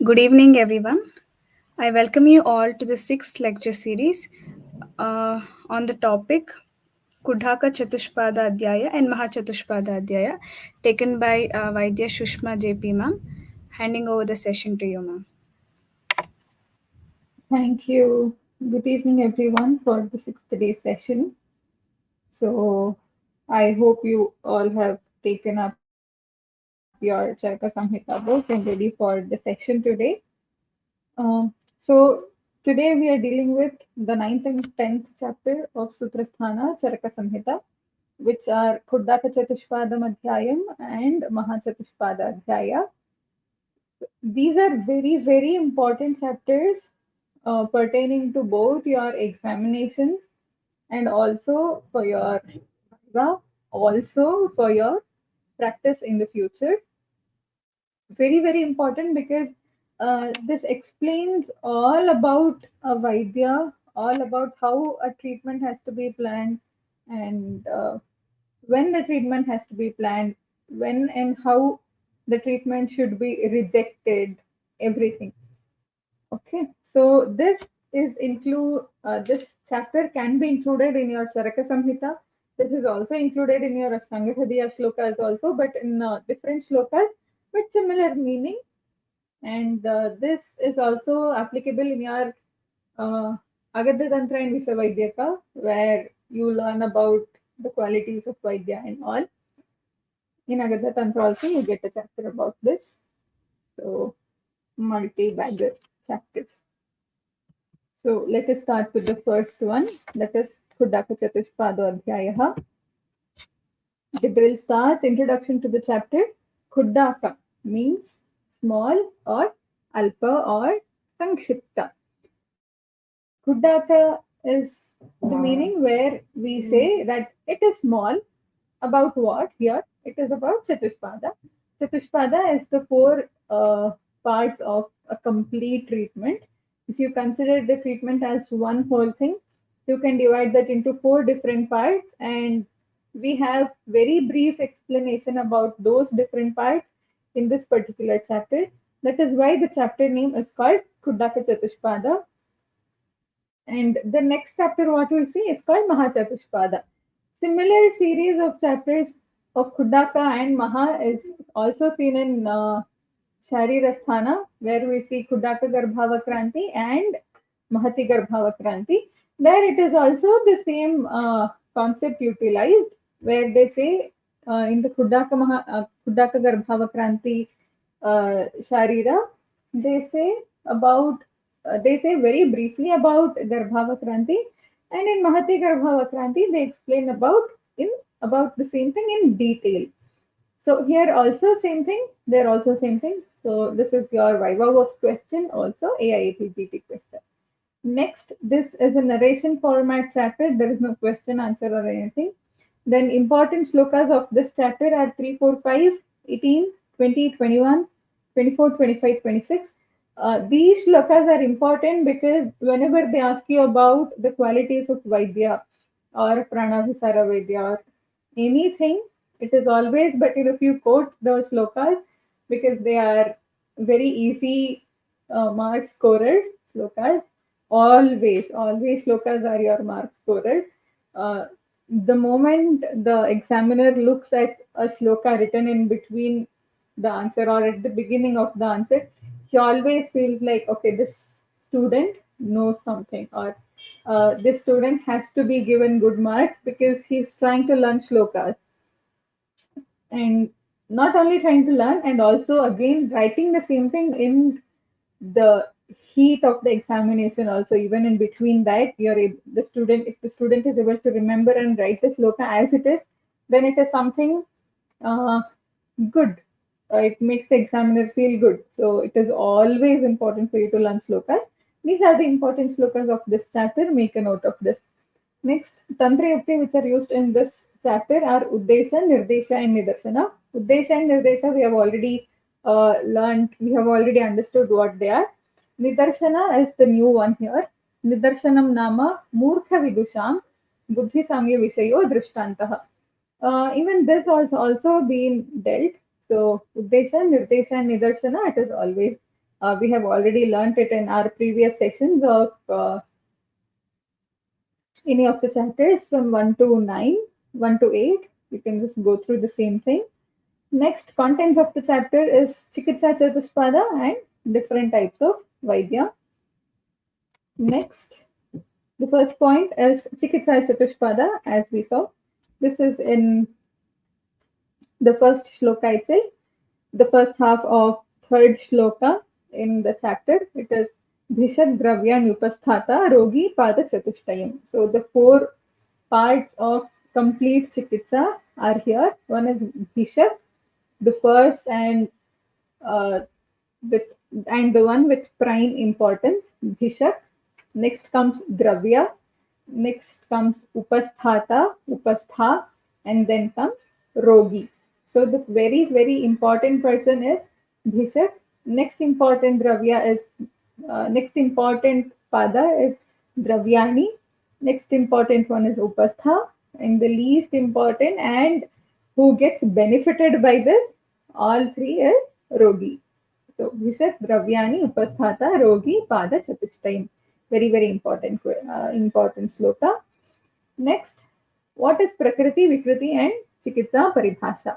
Good evening, everyone. I welcome you all to the sixth lecture series on the topic Khuddakachatushpada Adhyaya and Mahachatushpada Adhyaya, taken by Vaidya Shushma JP ma'am. Handing over the session to you, ma'am. Thank you. Good evening, everyone, for the sixth day session. So, I hope you all have taken up your Charaka Samhita book and ready for the session today. So, today we are dealing with the ninth and 10th chapter of Sutrasthana, Charaka Samhita, which are Khuddakachatushpada Adhyayam and Mahachatushpada Adhyaya. These are very, very important chapters pertaining to both your examinations and also for your viva, also for your practice in the future. Very, very important because this explains all about a Vaidya, all about how a treatment has to be planned and when the treatment has to be planned, when and how the treatment should be rejected, everything. Okay, so this chapter can be included in your Charaka Samhita. This is also included in your Ashtanga Hridaya shlokas also, but in different shlokas, but similar meaning. And this is also applicable in your Agadya Tantra and Vishwavaidyaka, where you learn about the qualities of Vaidya and all. In Agadya Tantra also, you get a chapter about this. So, multi-bagger chapters. So let us start with the first one. That is Khuddakachatushpada Adhyaya. The drill starts. Introduction to the chapter. Khuddaka means small or alpa or sankshipta. Khuddaka is the meaning where we say that it is small. About what here? It is about Chatushpada. Chatushpada is the four parts of a complete treatment. If you consider the treatment as one whole thing, you can divide that into four different parts, and we have very brief explanation about those different parts in this particular chapter. That is why the chapter name is called Khuddakachatushpada. And the next chapter, what we see, is called Mahachatushpada. Similar series of chapters of Khuddaka and Maha is also seen in Sharirasthana, where we see Khuddaka Garbhavakranti and Mahati Garbhavakranti. There it is also the same concept utilized, where they say in the Khuddaka Garbhavakranti Sharira, they say about they say very briefly about Garbhavakranti, and in Mahati Garbhavakranti they explain about the same thing in detail. So here also same thing, there also same thing. So this is your Viva was question, also AIAPGT question. Next, this is a narration format chapter. There is no question, answer, or anything. Then important shlokas of this chapter are 3, 4, 5, 18, 20, 21, 24, 25, 26. These shlokas are important because whenever they ask you about the qualities of Vaidya or Pranavisara Vaidya or anything, it is always better if you quote those shlokas because they are very easy mark scorers. Shlokas always shlokas are your mark scorers. The moment the examiner looks at a shloka written in between the answer or at the beginning of the answer, he always feels like, okay, this student knows something, or this student has to be given good marks because he's trying to learn shlokas. And not only trying to learn, and also again writing the same thing in the heat of the examination also. Even in between that, the student, if the student is able to remember and write the shloka as it is, then it is something uh, good. It makes the examiner feel good. So it is always important for you to learn shlokas. These are the important shlokas of this chapter. Make a note of this. Next, Tantra Yukti, which are used in this chapter, are Uddesha, Nirdesha, and Nidarshana. Uddesha and Nirdesha we have already learned, we have already understood what they are. Nidarshana is the new one here. Nidarshanam Nama Murkha Vidusham Buddhi Samya Vishayo Drishtantaha. Even this has also been dealt. So Uddesha, Nirdesha, and Nidarshana, it is always We have already learnt it in our previous sessions of any of the chapters from 1 to 9, 1 to 8. You can just go through the same thing. Next, contents of the chapter is Chikitsa and different types of Vaidya. Next, the first point is Chikitsa, as we saw. This is in the first shloka itself, the first half of third shloka in the chapter. It is Bhishak Dravya Nupasthata Rogi Pada Chatushtayam. So the four parts of complete Chikitsa are here. One is Bhishak, the first uh, with and the one with prime importance, Bhishak. Next comes Dravya. Next comes Upastha, and then comes Rogi. So the very, very important person is Bhishak. Next important next important pada is Dravyani. Next important one is Upastha, and the least important and who gets benefited by this, all three is Rogi. So Bhishak, Dravyani, Upasthata, Rogi, Pada, Chatushtayam. Very, very important sloka. Next, what is Prakriti, Vikriti and Chikitsa Paribhasha?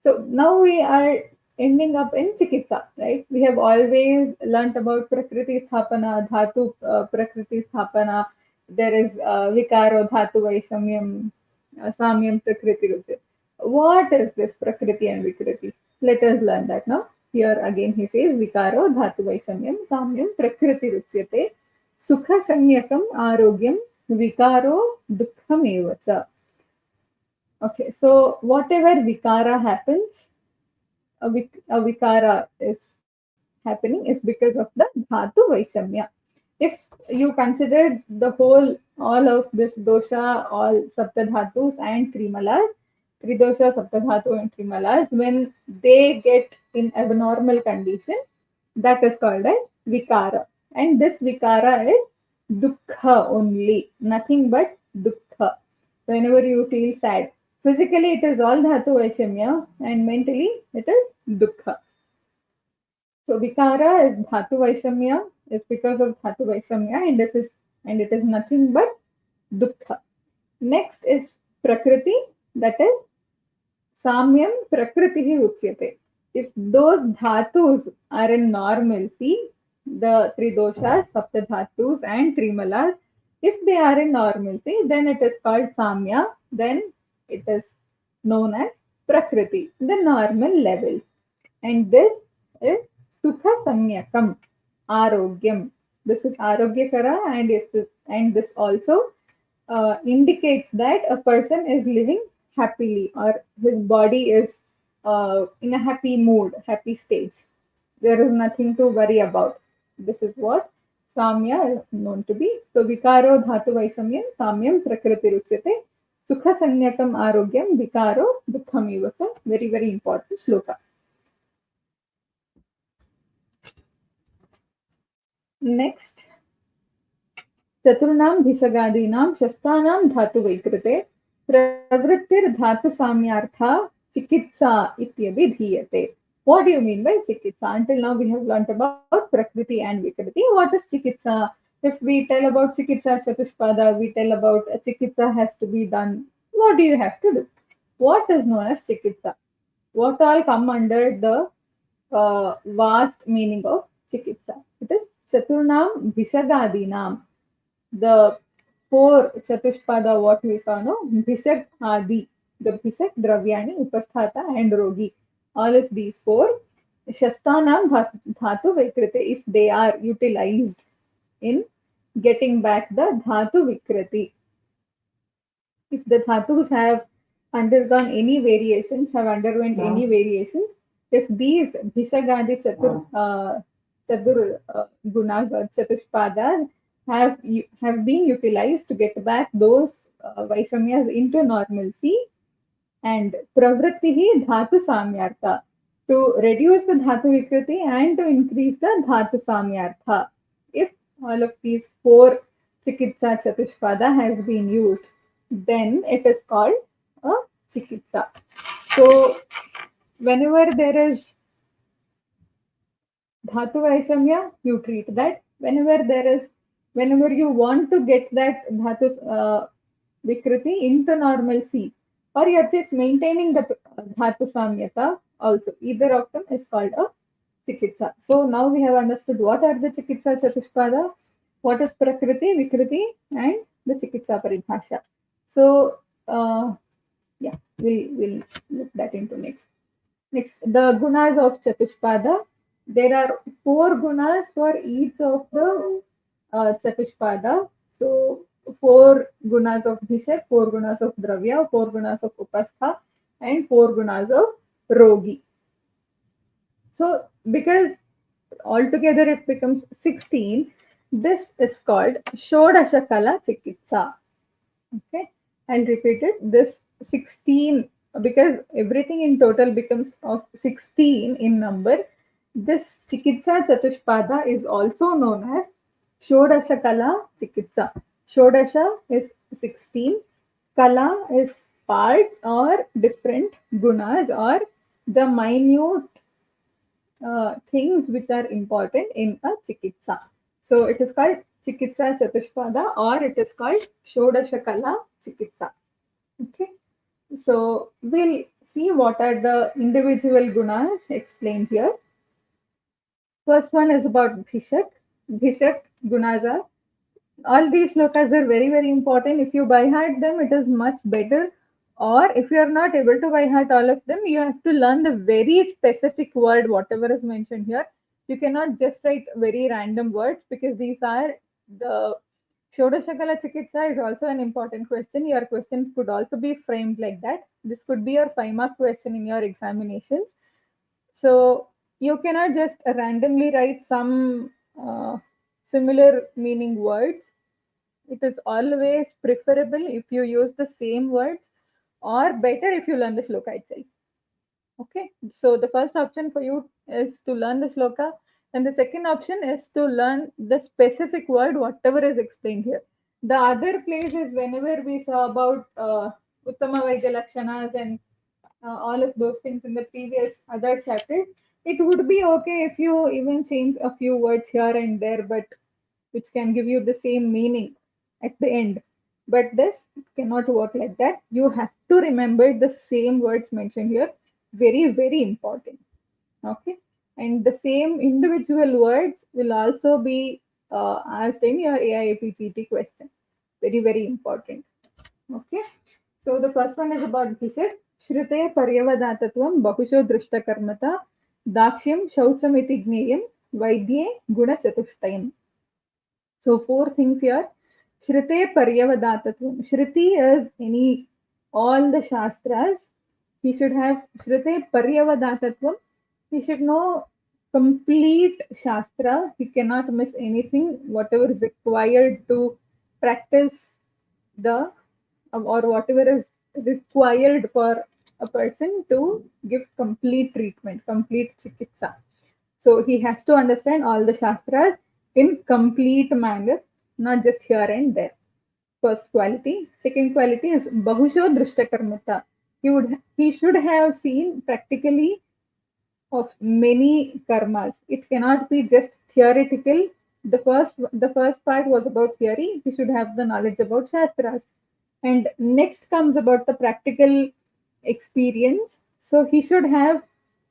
So now we are ending up in Chikitsa, right? We have always learnt about Prakriti Sthapana, Dhatu Prakriti Sthapana. There is Vikaro, Dhatu Vaishamyam, Samyam Prakriti Ruchit. What is this Prakriti and Vikriti? Let us learn that now. Here again he says Vikaro, Dhatu Vaishamyam, Samyam Prakriti Ruchyate, Sukha Sanyakam Arogyam, Vikaro Dukkham Evacha. Okay, so whatever Vikara happens, a Vikara is happening is because of the Dhatu Vaishamya. If you consider the all of this dosha, all Saptadhatus and Trimalas, Tridosha, Saptadhatu and Trimalas, when they get in abnormal condition, that is called as Vikara. And this Vikara is Dukkha only, nothing but Dukkha. Whenever you feel sad, physically it is all Dhatu Vaishamya and mentally it is Dukkha. So Vikara is Dhatu Vaishamya, is because of Dhatu Vaishamya, and it is nothing but Dukkha. Next is Prakriti, that is Samyam Prakritihi Uchyate. If those dhatus are in normalcy, the three doshas, saptadhatus and trimalas, if they are in normalcy, then it is called Samya, then it is known as Prakriti, the normal level. And this is Sukha Sanyakam, Arogyam. This is Arogyakara, and this also indicates that a person is living happily or his body is in a happy mood, happy stage. There is nothing to worry about. This is what Samya is known to be. So Vikaro Dhatu Vaisamyam Samyam Prakriti Ruchyate Sukha Sanyakam Arogyam Vikaro Dukkham Ivasa. Very, very important sloka. Next, चतुर्णां भिषगादीनां शस्त्राणां धातुवैकृते प्रवृत्तिर्धातुसाम्यार्था चिकित्सा इत्यभिधीयते. What do you mean by chikitsa? Until now we have learnt about prakriti and vikriti. What is chikitsa? If we tell about Chikitsa Chatushpada, we tell about a chikitsa has to be done. What do you have to do? What is known as chikitsa? What all come under the vast meaning of chikitsa? It is Chaturnam Vishagadinam. The four Chatushpada, what we saw, no? Bhishak Adi, the Bhishak, Dravyani, Upasthata, and Rogi. All of these four, Shastanam Dhatu Vikriti, if they are utilized in getting back the Dhatu Vikriti. If the Dhatus have undergone any variations, have underwent any variations, if these Bhishagadi Chatur Gunas or Chatushpadas have been utilized to get back those Vaishamyas into normalcy, and Pravrittihi Dhatu Samyartha, to reduce the Dhatu Vikriti and to increase the Dhatu Samyartha. If all of these four Chikitsa Chatushpada has been used, then it is called a Chikitsa. So, whenever there is dhatu vaishamya, you treat that. Whenever you want to get that dhatu vikriti into normalcy, or you're just maintaining the dhatu samyata also, either of them is called a chikitsa. So now we have understood what are the chikitsa chatushpada, what is prakriti, vikriti, and the chikitsa paribhasha. So yeah, we'll look that into next. Next, the gunas of Chatushpada. There are 4 gunas for each of the Chatushpada. So, 4 gunas of Bhishak, 4 gunas of Dravya, 4 gunas of Upastha, and 4 gunas of Rogi. So, because altogether it becomes 16, this is called Shodasha Kala Chikitsa. Okay, I'll repeat it. This 16, because everything in total becomes of 16 in number. This Chikitsa Chatushpada is also known as Shodasha Kala Chikitsa. Shodasha is 16, Kala is parts or different gunas or the minute things which are important in a chikitsa. So it is called Chikitsa Chatushpada or it is called Shodasha Kala Chikitsa. Okay. So we'll see what are the individual gunas explained here. First one is about Bhishak. Bhishak gunas are, all these shlokas are very, very important. If you by heart them, it is much better. Or if you are not able to by heart all of them, you have to learn the very specific word, whatever is mentioned here. You cannot just write very random words because these are the Shodashakala Chikitsa is also an important question. Your questions could also be framed like that. This could be your 5-mark question in your examinations. So you cannot just randomly write some similar meaning words. It is always preferable if you use the same words, or better if you learn the shloka itself. Okay, so the first option for you is to learn the shloka, and the second option is to learn the specific word, whatever is explained here. The other place is whenever we saw about Uttama Vaidya Lakshanas and all of those things in the previous other chapters, it would be okay if you even change a few words here and there, but which can give you the same meaning at the end. But this cannot work like that. You have to remember the same words mentioned here. Very, very important. Okay. And the same individual words will also be asked in your AIAPGT question. Very, very important. Okay. So the first one is about Bhishak. Shrute Paryavadatatvam Bahusho Drishtakarmata Dakshyam Shauchamiti Gneyam Vaidye Guna Chatushtayam. So 4 things here. Shrite Paryavadatatvam. Shruti is all the Shastras. He should have Shrite Paryavadatatvam. He should know complete Shastra. He cannot miss anything, whatever is required to practice the or whatever is required for a person to give complete treatment, complete chikitsa. So he has to understand all the Shastras in complete manner, not just here and there. First quality. Second quality is Bahusho Drishtakarmata. He should have seen practically of many karmas. It cannot be just theoretical. The first part was about theory. He should have the knowledge about Shastras. And next comes about the practical experience. So he should have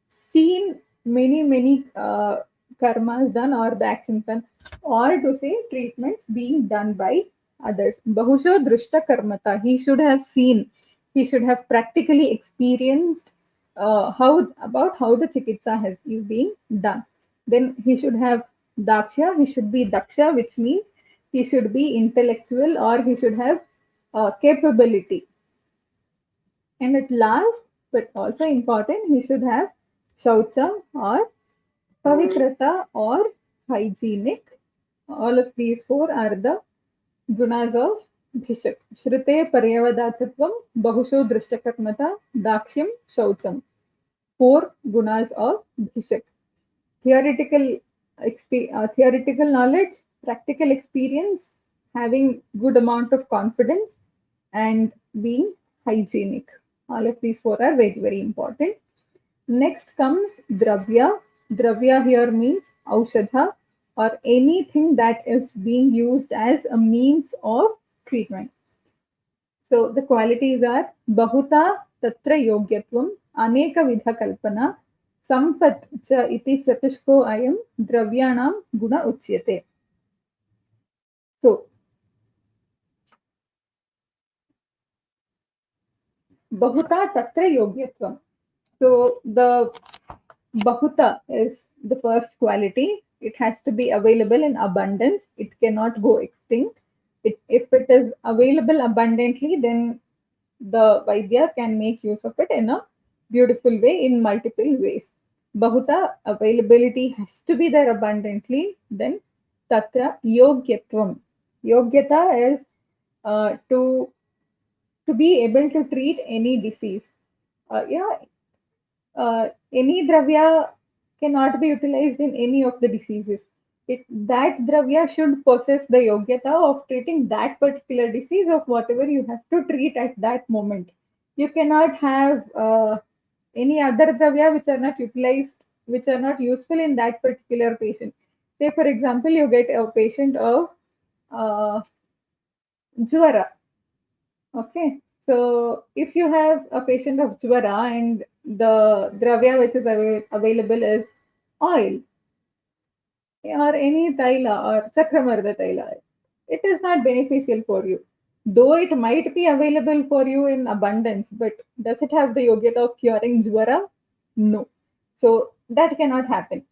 seen many karmas done or the actions done, or to say treatments being done by others. Bahusho Drishta Karmata. He should have seen, he should have practically experienced how the chikitsa is being done. Then he should have Daksha. He should be Daksha, which means he should be intellectual or he should have capability. And at last, but also important, he should have Shaucha or Pavitrata or hygienic. All of these 4 are the gunas of Bhishak. Shrute Paryavadatatvam Bahusho Drishtakarmata Dakshyam Shaucham. 4 gunas of Bhishak. Theoretical knowledge, practical experience, having good amount of confidence, and being hygienic. All of these 4 are very, very important. Next comes Dravya. Dravya here means aushadha, or anything that is being used as a means of treatment. So the qualities are Bahuta Tatra Yogyatvam, Aneka Vidha Kalpana, Sampat cha iti chatushko ayam dravyanam guna uchyate. So Bahuta Tatra Yogyatvam. So the Bahuta is the first quality. It has to be available in abundance. It cannot go extinct. If it is available abundantly, then the Vaidya can make use of it in a beautiful way in multiple ways. Bahuta availability has to be there abundantly. Then Tatra Yogyatvam. Yogyata is to be able to treat any disease. Yeah, any dravya cannot be utilized in any of the diseases. That dravya should possess the yogyata of treating that particular disease of whatever you have to treat at that moment. You cannot have any other dravya which are not utilized, which are not useful in that particular patient. Say, for example, you get a patient of uh, jwara. Okay, so if you have a patient of jwara and the dravya which is available is oil or any taila or chakramarda taila, it is not beneficial for you. Though it might be available for you in abundance, but does it have the yogyata of curing jwara? No. So that cannot happen.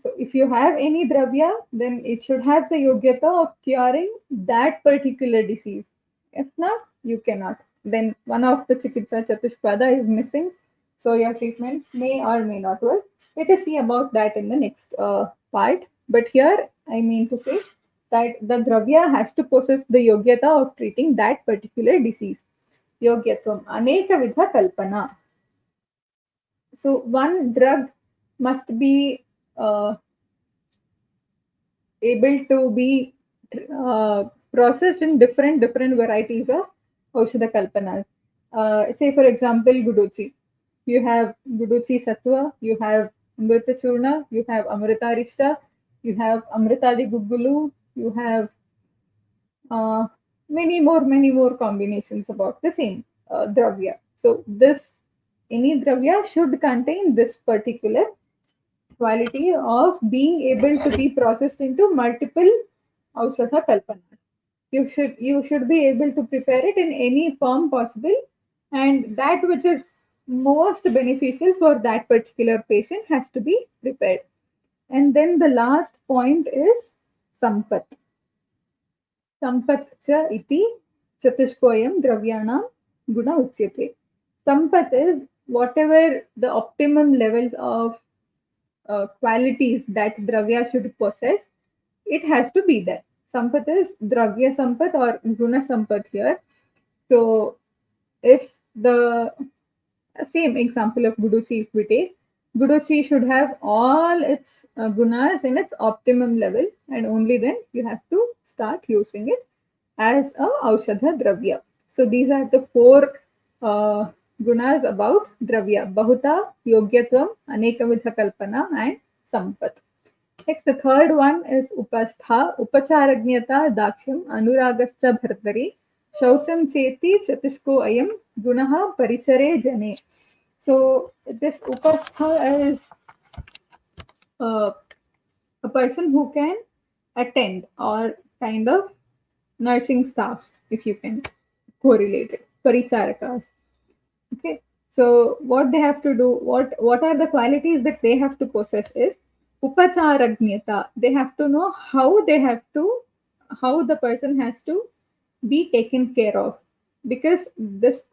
So if you have any dravya, then it should have the yogyata of curing that particular disease. If not, you cannot. Then one of the chikitsa chatushpada is missing, so your treatment may or may not work. Let us see about that in the next part. But here I mean to say that the dravya has to possess the yogyata of treating that particular disease. Yogyatvam aneka vidha kalpana. So one drug must be able to be processed in different varieties of Aushadha Kalpanas. Say, for example, Guduchi. You have Guduchi Sattva, you have Amrita Churna, you have Amritarishta, you have Amritadi Gugulu, you have uh, many more combinations about the same dravya. So, this any dravya should contain this particular quality of being able to be processed into multiple Ausatha Kalpanas. You should be able to prepare it in any form possible, and that which is most beneficial for that particular patient has to be prepared. And then the last point is Sampat. Sampat cha iti chatushkoyam dravyanam guna uchyate. Sampat is whatever the optimum levels of qualities that dravya should possess, it has to be there. Sampat is dravya sampat or guna sampat here. So, if the same example of Guduchi, if we take, Guduchi should have all its gunas in its optimum level, and only then you have to start using it as a Aushadha Dravya. So, these are the four gunas about Dravya: Bahuta, Yogyatvam, Anekavidha Kalpana, and Sampat. Next, the third one is Upastha, Upacharagnyata, Dakshyam, Anuragascha Bhartari, Shaucham Cheti, Chatushko Ayam, Gunaha Parichare Jane. So, this Upastha is uh, a person who can attend or kind of nursing staffs, if you can correlate it, Paricharakas. Okay, so what they have to do, what are the qualities that they have to possess is upacharagnyata. They have to know how the person has to be taken care of, because this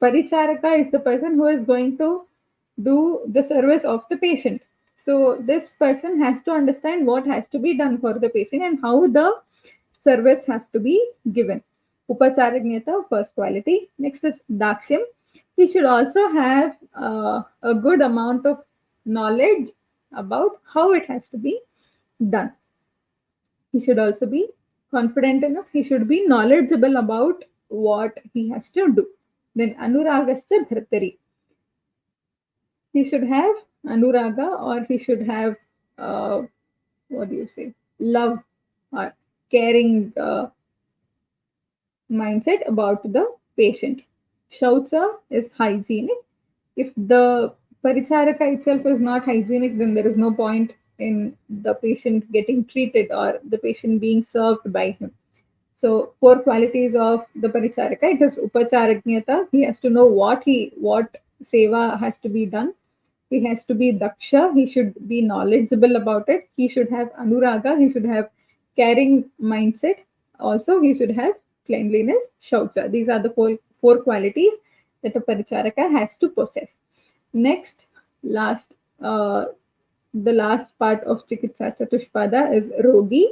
paricharaka is the person who is going to do the service of the patient. So this person has to understand what has to be done for the patient and how the service have to be given. Upacharagnyata, first quality. Next is Dakshim. He should also have a good amount of knowledge about how it has to be done. He should also be confident enough. He should be knowledgeable about what he has to do. Then Anuragascha Bhartari. He should have Anuraga, or he should have what do you say, love or caring mindset about the patient. Shaucha is hygienic. If the paricharaka itself is not hygienic, then there is no point in the patient getting treated or the patient being served by him. So, four qualities of the paricharaka. It is upacharagnyata. He has to know what seva has to be done. He has to be daksha. He should be knowledgeable about it. He should have anuraga. He should have caring mindset. Also, he should have cleanliness, shaucha. These are the four qualities that a paricharaka has to possess. Next, last, the last part of Chikitsa Chatushpada is rogi.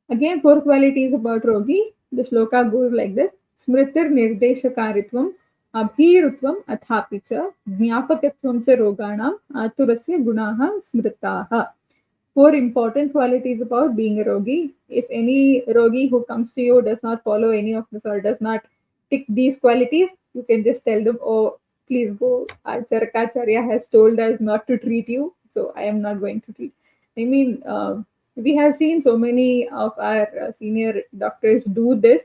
Again, four qualities about rogi. The shloka goes like this: Smritir nirdeshakaritvam, abhirutvam athapicha, jnapakatvam cha roganam, aturasya gunaha smritaha. Four important qualities about being a rogi. If any rogi who comes to you does not follow any of this or does not tick these qualities, you can just tell them, oh, please go. Our Charakacharya has told us not to treat you, so I am not going to treat. I mean, we have seen so many of our senior doctors do this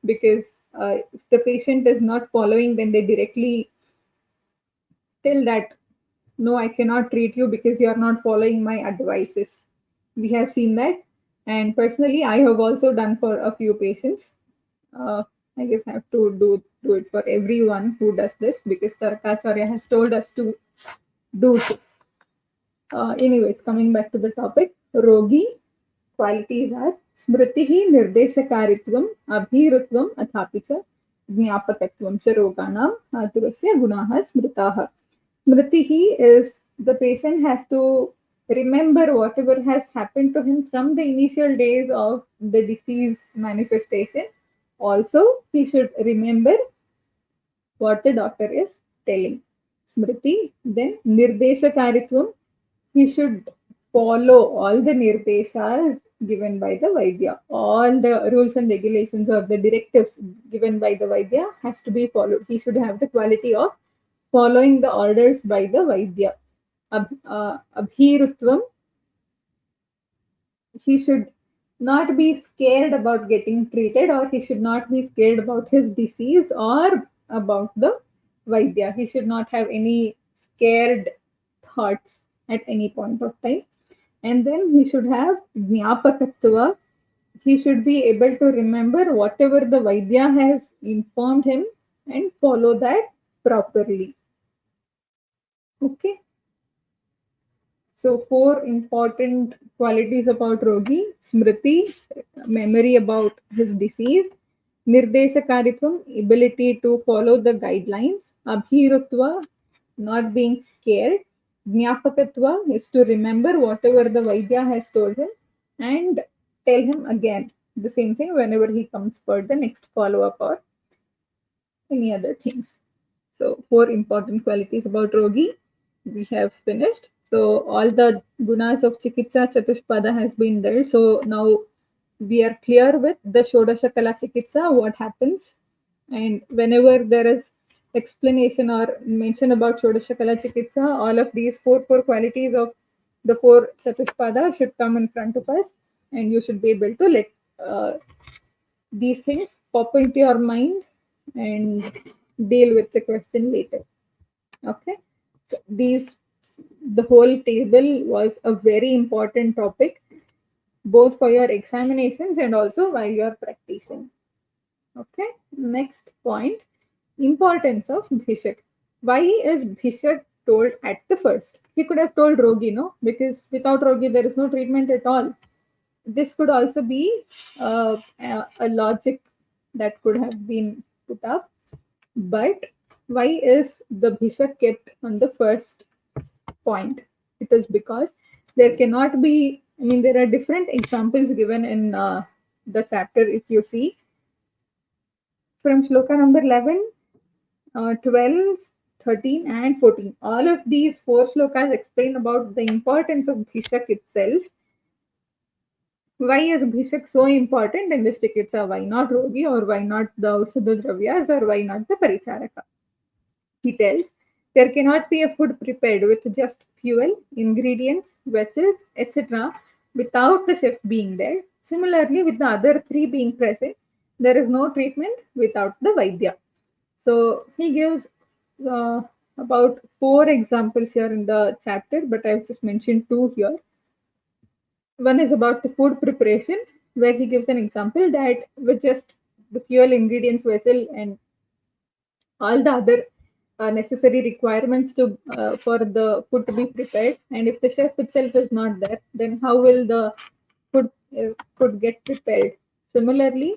because if the patient is not following, then they directly tell that, no, I cannot treat you because you are not following my advices. We have seen that. And personally, I have also done for a few patients. I just have to do it for everyone who does this because Charakacharya has told us to do so. Anyways, coming back to the topic, rogi qualities are smritihi nirdeshakaritvam, abhirutvam athapi cha jnapakatvam cha roganam aturasya gunaha smritaha. Smritihi is the patient has to remember whatever has happened to him from the initial days of the disease manifestation. Also, he should remember what the doctor is telling. Smriti, then Nirdeshakaritvam, he should follow all the nirdeshas given by the Vaidya. All the rules and regulations or the directives given by the Vaidya has to be followed. He should have the quality of following the orders by the Vaidya. Abhirutvam, he should not be scared about getting treated or he should not be scared about his disease or about the Vaidya. He should not have any scared thoughts at any point of time. And then he should have Jnapakatva. He should be able to remember whatever the Vaidya has informed him and follow that properly. Okay. So, four important qualities about Rogi: Smriti, memory about his disease; Nirdeshakaritvam, ability to follow the guidelines; Abhirutva, not being scared; Jnapakatva is to remember whatever the Vaidya has told him and tell him again the same thing whenever he comes for the next follow up or any other things. So, four important qualities about Rogi we have finished. So, all the gunas of Chikitsa Chatushpada has been there. So, now we are clear with the Shodasha Kala Chikitsa, what happens. And whenever there is explanation or mention about Shodasha Kala Chikitsa, all of these four qualities of the four Chatushpada should come in front of us. And you should be able to let these things pop into your mind and deal with the question later. Okay. So the whole table was a very important topic, both for your examinations and also while you are practicing. Okay. Next point, importance of Bhishak. Why is Bhishak told at the first? He could have told Rogi, no? Because without Rogi, there is no treatment at all. This could also be a logic that could have been put up. But why is the Bhishak kept on the first point? It is because there cannot be, I mean, there are different examples given in the chapter. If you see from shloka number 11, 12, 13, and 14, all of these four shlokas explain about the importance of Bhishak itself. Why is Bhishak so important in this Chikitsa? Why not Rogi, or why not the Aushadha Dravyas, or why not the Paricharaka? He tells, there cannot be a food prepared with just fuel, ingredients, vessels, etc. without the chef being there. Similarly, with the other three being present, there is no treatment without the Vaidya. So he gives uh, about 4 examples here in the chapter, but I've just mentioned 2 here. One is about the food preparation, where he gives an example that with just the fuel, ingredients, vessel, and all the other necessary requirements to for the food to be prepared, and if the chef itself is not there, then how will the food food get prepared? Similarly,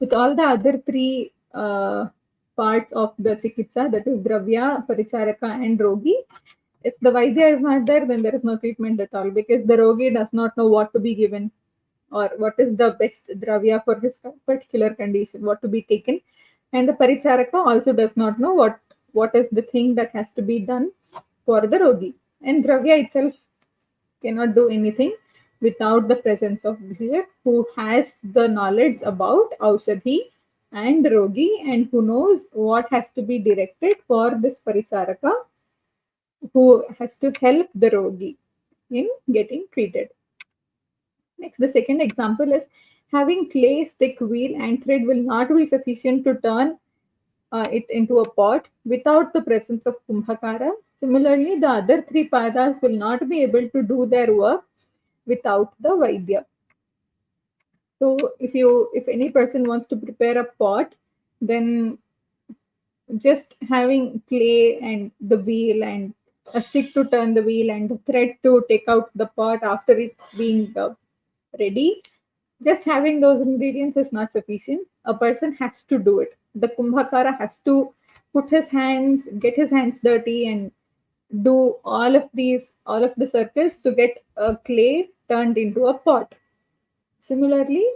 with all the other three parts of the chikitsa, that is dravya, paricharaka, and rogi, if the vaidya is not there, then there is no treatment at all, because the rogi does not know what to be given or what is the best dravya for this particular condition, what to be taken. And the paricharaka also does not know what is the thing that has to be done for the rogi. And dravya itself cannot do anything without the presence of Bhir, who has the knowledge about Aushadhi and Rogi, and who knows what has to be directed for this Paricharaka, who has to help the Rogi in getting treated. Next, the second example is having clay, stick, wheel, and thread will not be sufficient to turn it into a pot without the presence of Kumbhakara. Similarly, the other three padas will not be able to do their work without the Vaidya. So if any person wants to prepare a pot, then just having clay and the wheel and a stick to turn the wheel and the thread to take out the pot after it being ready, just having those ingredients is not sufficient. A person has to do it. The Kumbhakara has to put his hands, get his hands dirty, and do all of the circles to get a clay turned into a pot. Similarly,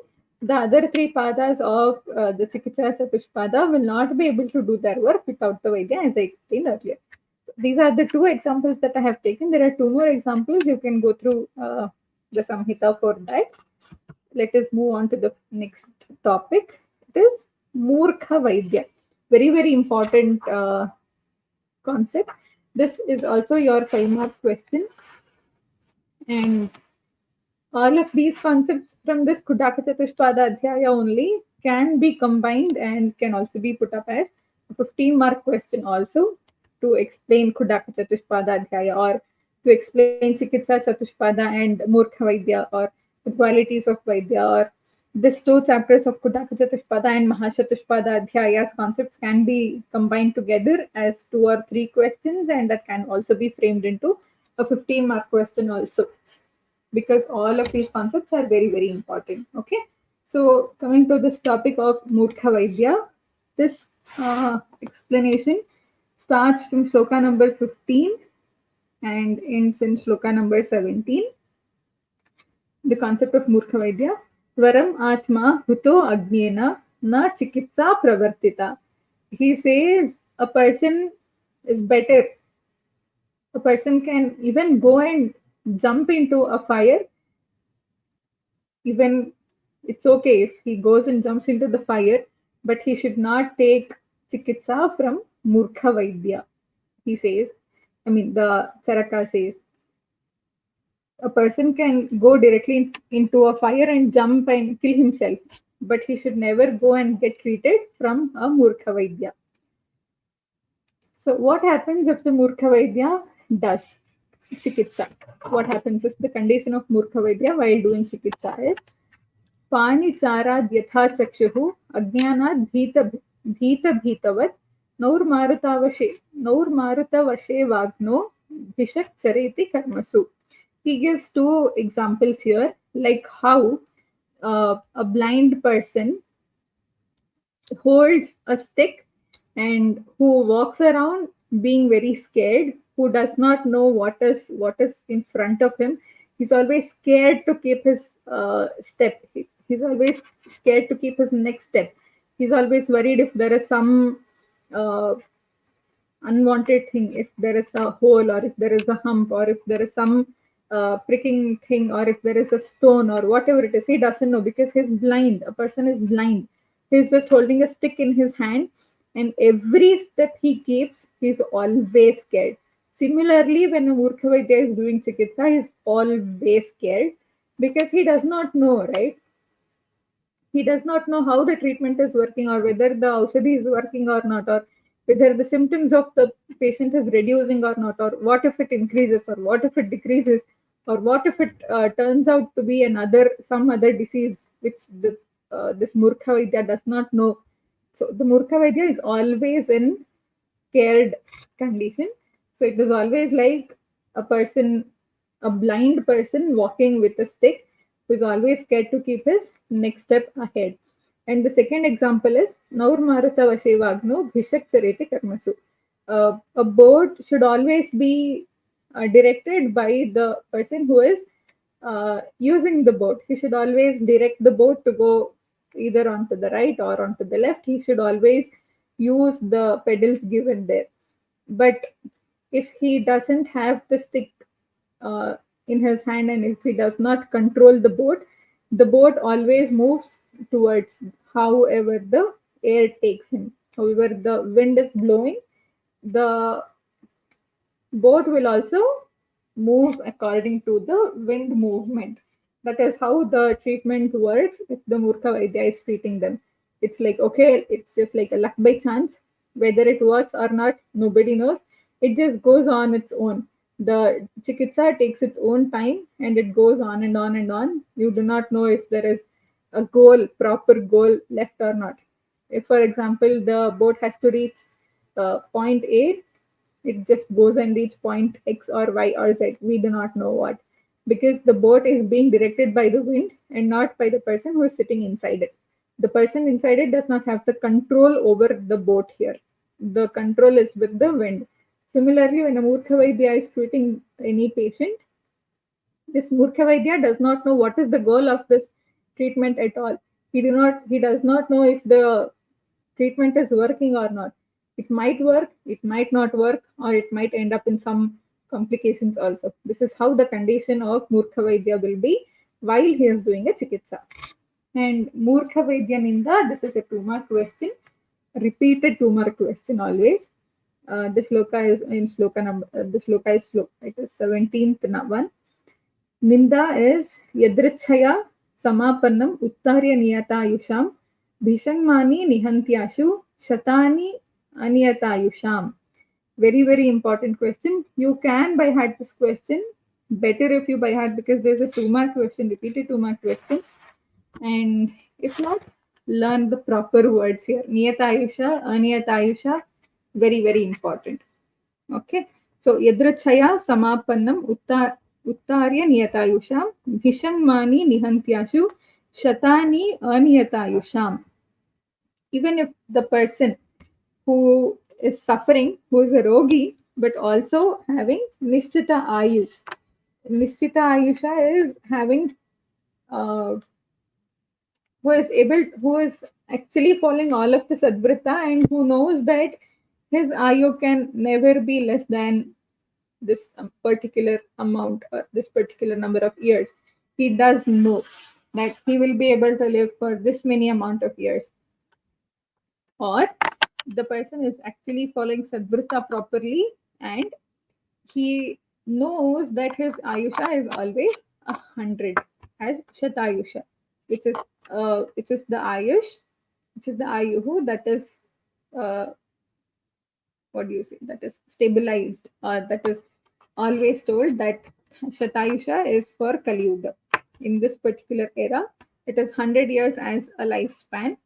the other three padas of the Charaksha will not be able to do their work without the Vaidya, as I explained earlier. These are the 2 examples that I have taken. There are 2 more examples. You can go through the Samhita for that. Let us move on to the next topic. It is Murkha Vaidya. Very, very important concept. This is also your 5-mark question. And all of these concepts from this Khuddakachatushpada Adhyaya only can be combined and can also be put up as a 15-mark question also to explain Khuddakachatushpada Adhyaya, or to explain Chikitsa Chatushpada and Murkha Vaidya, or the qualities of Vaidya, or these 2 chapters of Khuddakachatushpada and Mahachatushpada Adhyaya's concepts can be combined together as 2 or 3 questions, and that can also be framed into a 15-mark question also, because all of these concepts are very, very important. Okay, so coming to this topic of Murkha Vaidya, this explanation starts from sloka number 15 and ends in sloka number 17. The concept of Murkha Vaidya: Varam Atma Huto Agnena Na Chikitsa Pravartita. He says a person is better. A person can even go and jump into a fire. Even it's okay if he goes and jumps into the fire, but he should not take chikitsa from Murkha Vaidya. He says, the Charaka says, a person can go directly into a fire and jump and kill himself, but he should never go and get treated from a Murkha Vaidya. So what happens if the Murkha Vaidya does chikitsa? What happens is, the condition of Murkha Vaidya while doing chikitsa is पाणिचाराद् यथा चक्षुः अज्ञानात् भीतवत् नौर्मारुतवशे वाग्नो भिषक् चरेति कर्मसु. He gives 2 examples here, like how a blind person holds a stick and who walks around being very scared, who does not know what is in front of him. He's always scared to keep his step. He's always scared to keep his next step. He's always worried if there is some unwanted thing, if there is a hole, or if there is a hump, or if there is some pricking thing, or if there is a stone, or whatever it is. He doesn't know because he's blind. A person is blind. He's just holding a stick in his hand, and every step he keeps, he's always scared. Similarly, when a Murkhavaidya is doing chikitsa, he's always scared because he does not know, right? He does not know how the treatment is working, or whether the aushadhi is working or not, or whether the symptoms of the patient is reducing or not, or what if it increases, or what if it decreases, or what if it turns out to be another some other disease which this Murkha Vaidya does not know. So the Murkha Vaidya is always in scared condition. So it is always like a person, a blind person walking with a stick, who is always scared to keep his next step ahead. And the second example is Naur Maruta Vashevagno Bhishak Chareti Karmasu. A boat should always be directed by the person who is using the boat. He should always direct the boat to go either onto the right or onto the left. He should always use the pedals given there. But if he doesn't have the stick in his hand, and if he does not control the boat always moves towards however the air takes him. However, the wind is blowing, the boat will also move according to the wind movement. That is how the treatment works if the Murkha Vaidya is treating them. It's like, okay, it's just like a luck by chance. Whether it works or not, nobody knows. It just goes on its own. The chikitsa takes its own time and it goes on and on and on. You do not know if there is a goal, proper goal left or not. If, for example, the boat has to reach point A, it just goes and reach point X or Y or Z. We do not know what. Because the boat is being directed by the wind and not by the person who is sitting inside it. The person inside it does not have the control over the boat here. The control is with the wind. Similarly, when a Murkha Vaidya is treating any patient, this Murkha Vaidya does not know what is the goal of this treatment at all. He does not know if the treatment is working or not. It might work, it might not work, or it might end up in some complications also. This is how the condition of Murkha Vaidya will be while he is doing a chikitsa. And Murkha Vaidya Ninda, this is a 2-mark question, repeated 2-mark question always. The shloka is in shloka number, the shloka is sloka, it is 17th one. Ninda is Yadrichaya Samapannam Uttarya Niyatayusham Bhishangmani Nihantyashu Shatani Aniyatayusham. Very, very important question. You can by heart this question. Better if you by heart, because there's a 2-mark question, repeated 2-mark question. And if not, learn the proper words here. Niyatayusha, Aniyatayusha, very, very important. Okay. So Yadrachaya Samapannam Uttarya Niyatayusham Bhishangmani Nihantyashu Shatani Aniyatayusham. Even if the person who is suffering, who is a rogi, but also having Nishtita Ayu. Nishtita Ayusha is having who is actually following all of the Sadvrita and who knows that his Ayu can never be less than this particular amount or this particular number of years. He does know that he will be able to live for this many amount of years. Or the person is actually following Sadvrita properly and he knows that his Ayusha is always 100 as Shatayusha, which is the Ayush, which is the Ayuhu that is what do you say, that is stabilized, or that is always told that Shatayusha is for Kali Yuga. In this particular era, it is 100 years as a lifespan.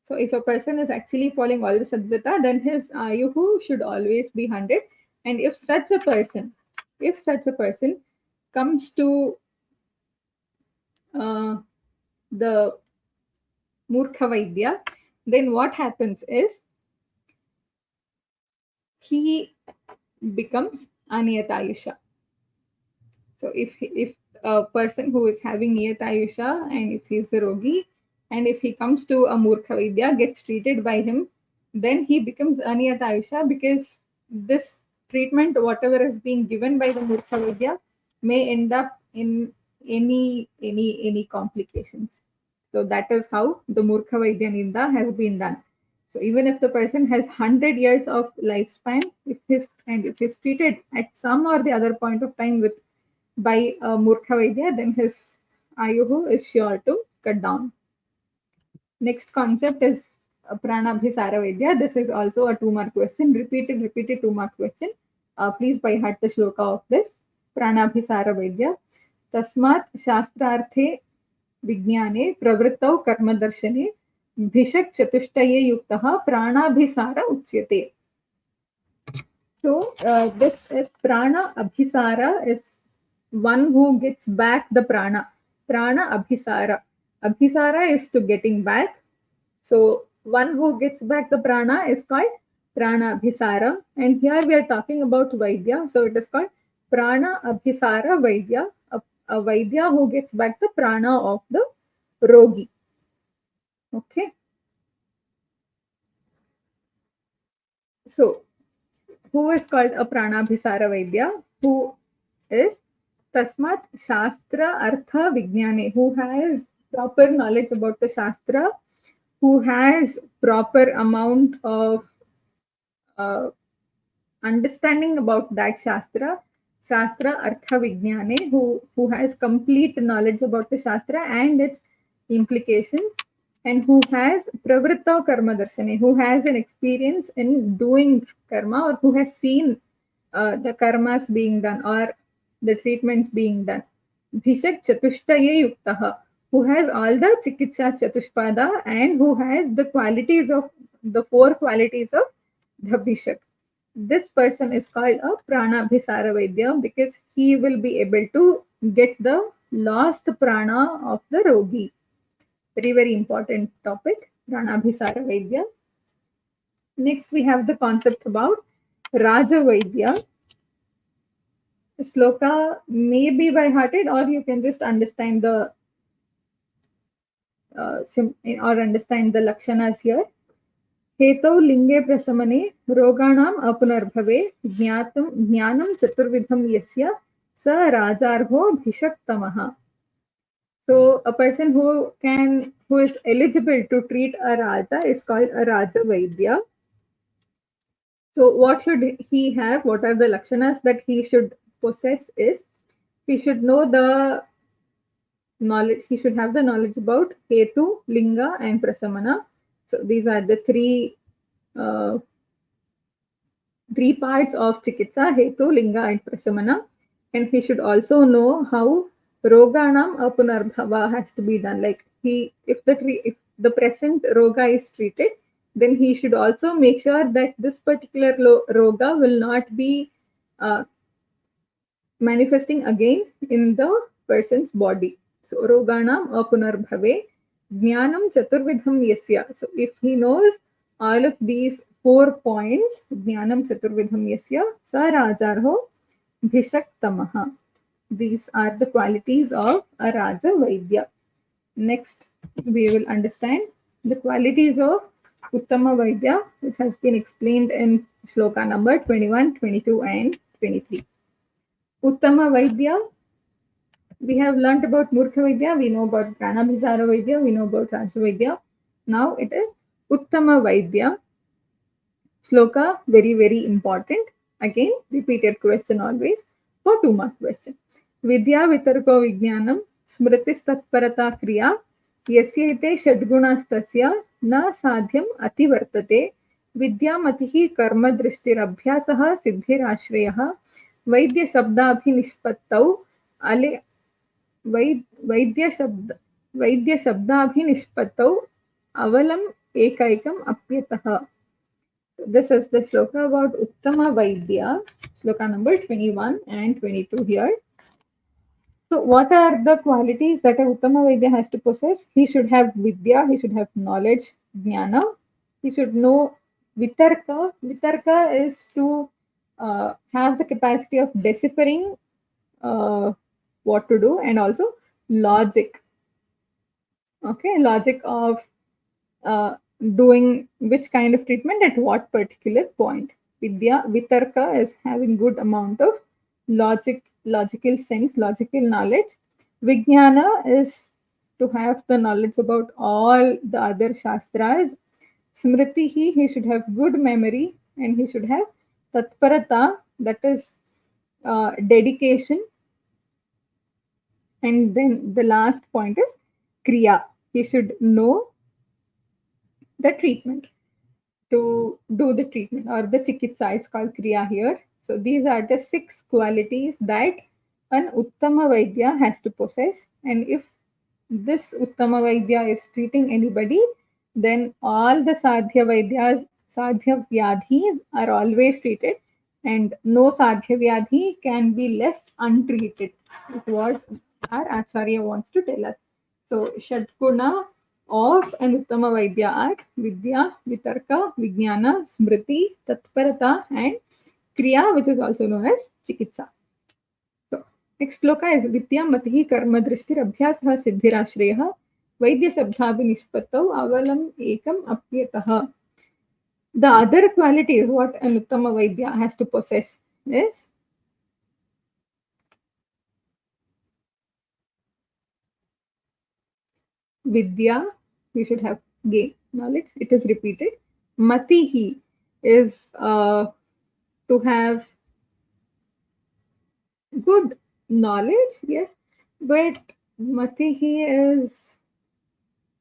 So if a person is actually following all the Sadvita, then his Ayuhu should always be 100. And if such a person comes to the Murkha Vaidya, then what happens is he becomes Aniyatayusha. So if a person who is having Niyatayusha and if he's a rogi and if he comes to a Murkha Vaidya, gets treated by him, then he becomes Aniyatayusha, because this treatment, whatever is being given by the Murkha Vaidya, may end up in any complications. So that is how the Murkha Vaidya Ninda has been done. So even if the person has 100 years of lifespan, if he's treated at some or the other point of time with by Murkha Vaidya, then his Ayuhu is sure to cut down. Next concept is Pranabhisara Vaidya. This is also a 2-mark question, repeated 2-mark question. Please by heart the shloka of this. Pranabhisara Vaidya. Tasmat Shastrarthe Vignane Pravrittau Karmadarshane Bhishak Chatushtaye Yuktaha Pranabhisara Uchyate. So this is Prana Abhisara is one who gets back the prana. Prana Abhisara. Abhisara is to getting back. So one who gets back the prana is called Prana Abhisara. And here we are talking about Vaidya. So it is called Prana Abhisara Vaidya. A Vaidya who gets back the prana of the Rogi. Okay. So who is called a Pranabhisara Vaidya? Who is Tasmat Shastra Artha Vignane, who has proper knowledge about the Shastra, who has proper amount of understanding about that Shastra Artha Vignane, who has complete knowledge about the Shastra and its implications, and who has Pravritta Karma Darshane, who has an experience in doing karma, or who has seen the karmas being done or the treatments being done. Bhishak Chatushtaye Yuktaha, who has all the Chikitsa Chatushpada and who has the qualities of the 4 qualities of the Bhishak. This person is called a Pranabhisara Vaidya because he will be able to get the lost prana of the Rogi. Very, very important topic, Pranabhisara Vaidya. Next, we have the concept about Raja Vaidya. Shloka may be by hearted, or you can just understand the or understand the lakshanas here. Hetau linge prasamane roganam apunarbhave jnanam chaturvidham yasya sa rajarho bhishaktamaha. So a person who is eligible to treat a raja is called a Raja Vaidya. So what should he have? What are the lakshanas that he should possess? Is he should know the knowledge. He should have the knowledge about Hetu, Linga, and Prasamana. So these are the three parts of Chikitsa: Hetu, Linga, and Prasamana. And he should also know how Roganam Apunarbhava has to be done. Like if the present Roga is treated, then he should also make sure that this particular Roga will not be manifesting again in the person's body. So Roganam Apunarbhave Jnanam Chaturvidham Yasya. So if he knows all of these 4 points, Jnanam Chaturvidham Yasya, Sa Rajarho Bhishaktamaha. These are the qualities of a Raja Vaidya. Next, we will understand the qualities of Uttama Vaidya, which has been explained in shloka number 21, 22, and 23. Uttama Vaidya, we have learnt about Murkha Vaidya, we know about Pranabhisara Vaidya, we know about Raja Vaidya. Now it is Uttama Vaidya. Shloka, very, very important. Again, repeated question always for 2-mark question. Vidya Vitarko Vijnanam Smritis Tatparata Kriya Yasyete Shadgunastasya Na Sadhyam Ativartate Vidyamatihi Karma Drishtirabhyasaha Siddhirashrayaha Vaidya Shabdabhinishpattau Ale Vaidya Shabdabhinishpattau Avalam Ekaikam Apyataha. So this is the shloka about Uttama Vaidya, shloka number 21 and 22 here. So what are the qualities that a Uttama Vaidya has to possess? He should have Vidya, he should have knowledge, Jnana, he should know Vitarka. Vitarka is to have the capacity of deciphering what to do, and also logic. Okay, logic of doing which kind of treatment at what particular point. Vitarka is having good amount of logical sense, logical knowledge. Vijnana is to have the knowledge about all the other shastras. Smritihi, he should have good memory, and he should have tatparata, that is dedication. And then the last point is kriya. He should know the treatment, to do the treatment, or the chikitsa is called kriya here. So these are the 6 qualities that an Uttama Vaidya has to possess. And if this Uttama Vaidya is treating anybody, then all the Sadhya Vaidyas, Sadhya Vyadhis are always treated, and no Sadhya Vyadhi can be left untreated, is what our Acharya wants to tell us. So, Shatguna of an Uttama Vaidya are Vidya, Vitarka, Vijnana, Smriti, Tatparata, and Kriya, which is also known as Chikitsa. So, next shloka is Vidya Matihi Karma Drishtir Abhyasah Siddhirashreyah Vaidya Shabdhabhinishpatau Avalam Ekam Apyatah. The other quality is what an Uttama Vaidya has to possess is Vidya, we should have gain knowledge. It is repeated. Matihi is to have good knowledge, yes, but Matihi is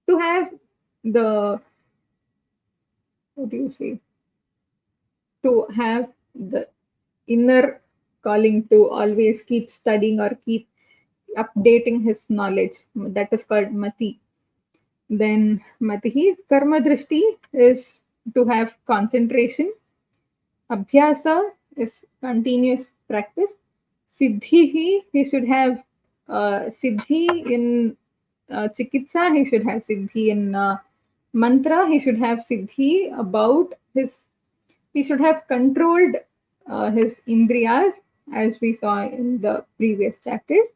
to have the, what do you say, to have the inner calling to always keep studying or keep updating his knowledge. That is called Mati. Then Matihi, Karma Drishti is to have concentration. Abhyasa is continuous practice. Siddhihi, he should have Siddhi in Chikitsa, he should have Siddhi in Mantra, he should have Siddhi about his, he should have controlled his Indriyas, as we saw in the previous chapters.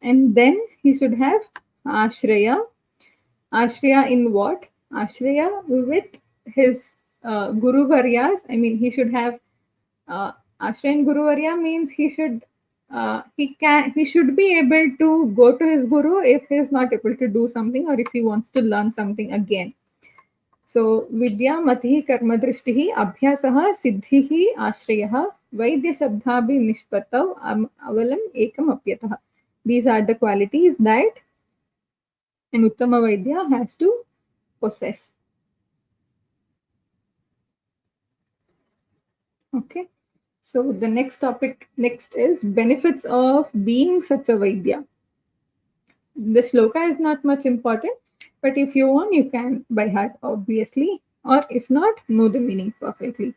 And then he should have Ashraya. Ashraya in what? Ashraya with his Guru Varyas. I mean, he should have Ashraya in Guru Varya means he should he should be able to go to his Guru if he is not able to do something, or if he wants to learn something again. So Vidya Matihi Karma Drishtihi Abhyasaha Siddhihi Ashrayah Vaidya Shabdhabhi Nishpatav Avalam Ekam Apyatah. These are the qualities that an Uttama Vaidya has to possess. Okay. So the next topic next is benefits of being such a Vaidya. The shloka is not much important, but if you want, you can by heart, obviously, or if not, know the meaning perfectly.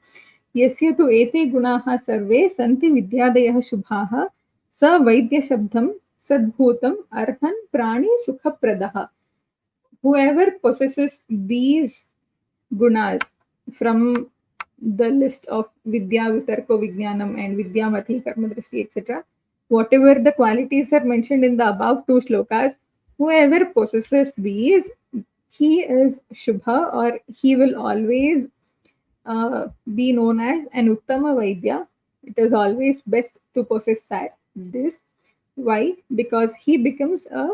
Yasya tu ete gunaha sarve santi vidyadayah shubhaha sa vaidya shabdam sadbhutam arhan prani sukha pradaha. Whoever possesses these gunas from the list of Vidya, Vitarko, Vijnanam, and Vidyamati, Karmadrashti, etc., whatever the qualities are mentioned in the above 2 shlokas, whoever possesses these, he is Shubha, or he will always be known as an Uttama Vaidya. It is always best to possess this. Why? Because he becomes a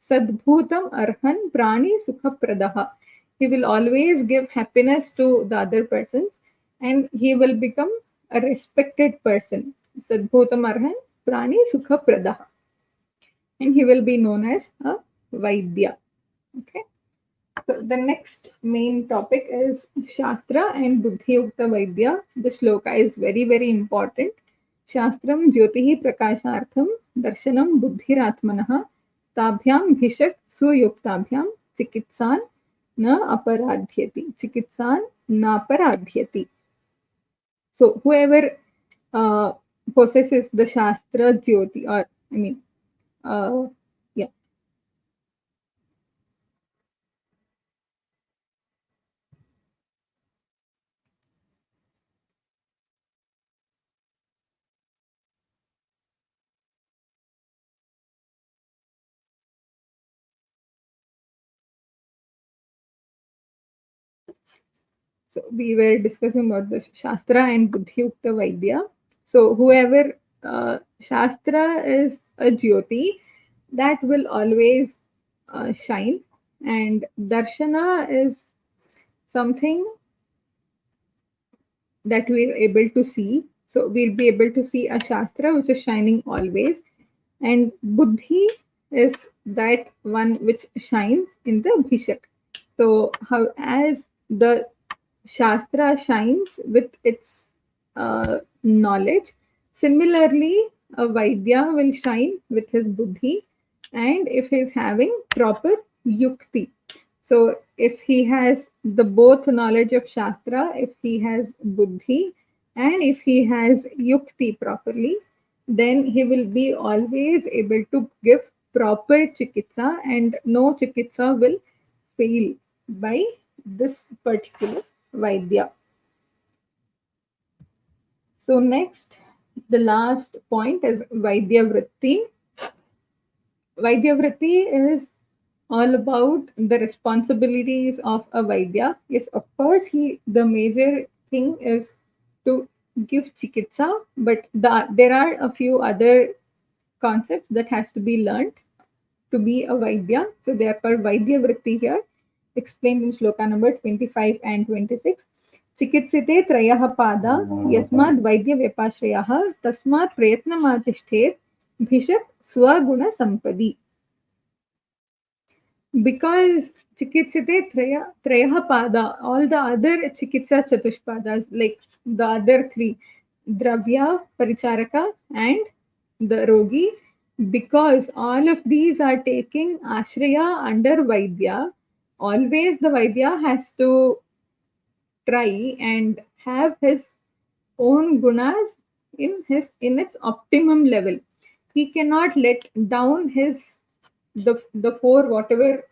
Sadbhutam Arhan Prani Sukha Pradaha. He will always give happiness to the other persons, and he will become a respected person. Sadbhutam Arhan Prani Sukha Pradaha. And he will be known as a Vaidya. Okay. So the next main topic is Shastra and Buddhi Yukta Vaidya. The shloka is very, very important. Shastram Jyotihi Prakashartham Darshanam Buddhiratmanaha Tabhyam Bhishak Suyuktabhyam Chikitsan Na Aparadhyati. Chikitsan Na Aparadhyati. So whoever possesses the Shastra Jyoti, or I mean, yeah. So we were discussing about the Shastra and Buddhiyukta Vaidya. So whoever Shastra is a Jyoti, that will always shine, and Darshana is something that we're able to see. So we'll be able to see a Shastra which is shining always, and Buddhi is that one which shines in the Bhishak. So how as the Shastra shines with its knowledge, similarly a Vaidya will shine with his Buddhi, and if he's having proper Yukti. So if he has the both knowledge of Shastra, if he has Buddhi, and if he has Yukti properly, then he will be always able to give proper chikitsa, and no chikitsa will fail by this particular Vaidya. So next, the last point is Vaidya Vritti. Vaidya Vritti is all about the responsibilities of a Vaidya. Yes, of course, the major thing is to give chikitsa, but there are a few other concepts that has to be learned to be a Vaidya. So they are called Vaidya Vritti here, explained in shloka number 25 and 26. Chikitsite trayah pada yasmad vaidya vyapashrayah tasmat prayatnamatishthet bhishak swaguna sampadi. Because chikitsite trayah pada, all the other chikitsa chatushpadas, like the other three, dravya, paricharaka, and the rogi, because all of these are taking ashraya under Vaidya, always the Vaidya has to try and have his own gunas in its optimum level. He cannot let down the four whatever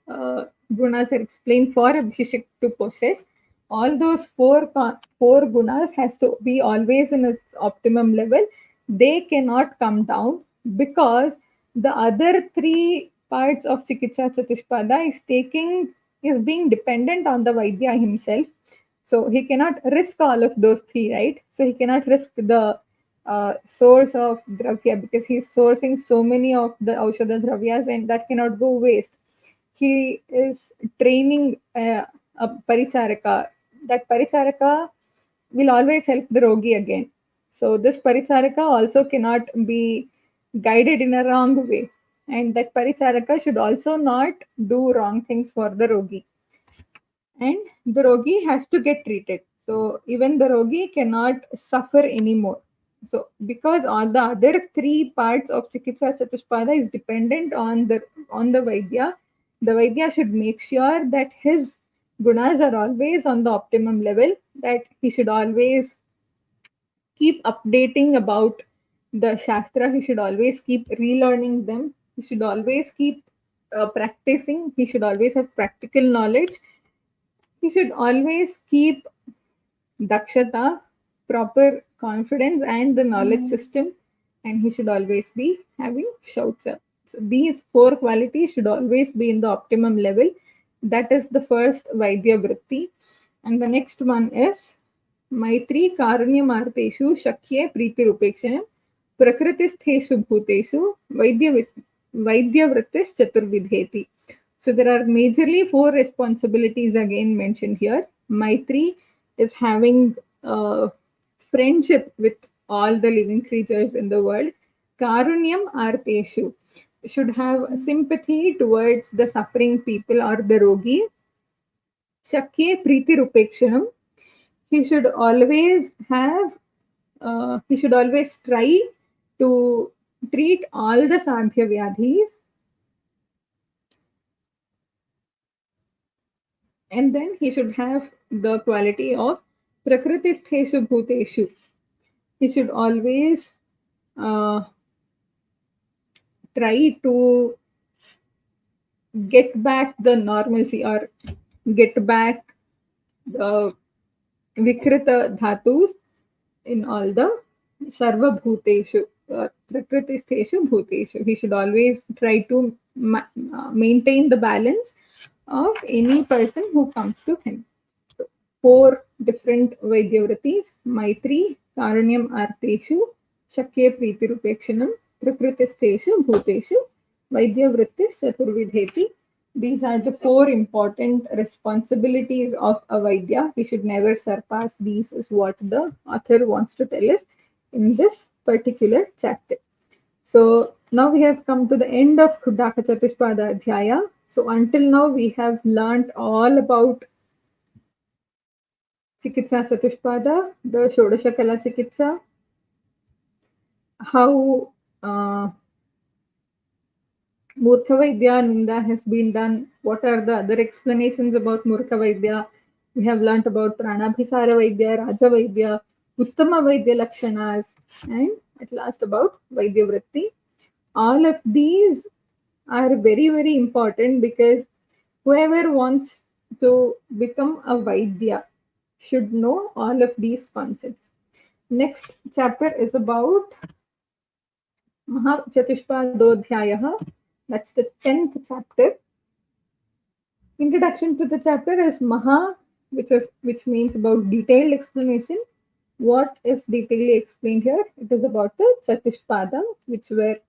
gunas are explained for a bhishak to possess. All those four gunas has to be always in its optimum level. They cannot come down because the other three parts of Chikitsa Chatushpada is being dependent on the Vaidya himself. So he cannot risk all of those three, right? So he cannot risk the source of dravya because he's sourcing so many of the Aushadha dravyas, and that cannot go waste. He is training a paricharaka. That paricharaka will always help the rogi again. So this paricharaka also cannot be guided in a wrong way. And that paricharaka should also not do wrong things for the rogi. And the rogi has to get treated. So even the rogi cannot suffer anymore. So because all the other three parts of Chikitsa Chatushpada is dependent on the Vaidya, the Vaidya should make sure that his gunas are always on the optimum level, that he should always keep updating about the Shastra, he should always keep relearning them, he should always keep practicing, he should always have practical knowledge, he should always keep dakshata, proper confidence, and the knowledge system, and he should always be having shaucha. So these four qualities should always be in the optimum level. That is the first Vaidya Vritti. And the next one is Maitri Karunyamarteshu Shakye Priti Rupekshanam Prakritistheshu Bhuteshu Vaidya Vrittis Chaturvidheti. So there are majorly four responsibilities again mentioned here. Maitri is having friendship with all the living creatures in the world. Karunyam Arteshu should have sympathy towards the suffering people or the rogi. Shakye Priti Rupekshanam. He should always try to treat all the sadhya vyadhis, and then he should have the quality of prakritistheshu bhuteshu. He should always try to get back the normalcy or get back the vikrita dhatus in all the sarva bhuteshu, prakritistheshu bhuteshu. He should always try to maintain the balance of any person who comes to him. So, four different Vaidyavritis: Maitri, Karunyam Arteshu, Shakya Priti Rupekshanam, Prakritistheshu Bhuteshu, Vaidyavritis Chaturvidheti. These are the four important responsibilities of a Vaidya. We should never surpass these, is what the author wants to tell us in this particular chapter. So now we have come to the end of Khuddakachatushpada Adhyaya. So until now we have learnt all about Chikitsa Chatushpada, the Shodashakala Chikitsa, how Murkha Vaidya Ninda has been done. What are the other explanations about Murkha Vaidya? We have learnt about Pranabhisara Vaidya, Raja Vaidya, Uttama Vaidya Lakshanas, and at last about Vaidya Vritti. All of these are very, very important because whoever wants to become a Vaidya should know all of these concepts. Next chapter is about Mahachatushpadodhyaya. That's the 10th chapter. Introduction to the chapter is Maha, which means about detailed explanation. What is detailedly explained here? It is about the Chatushpada, which were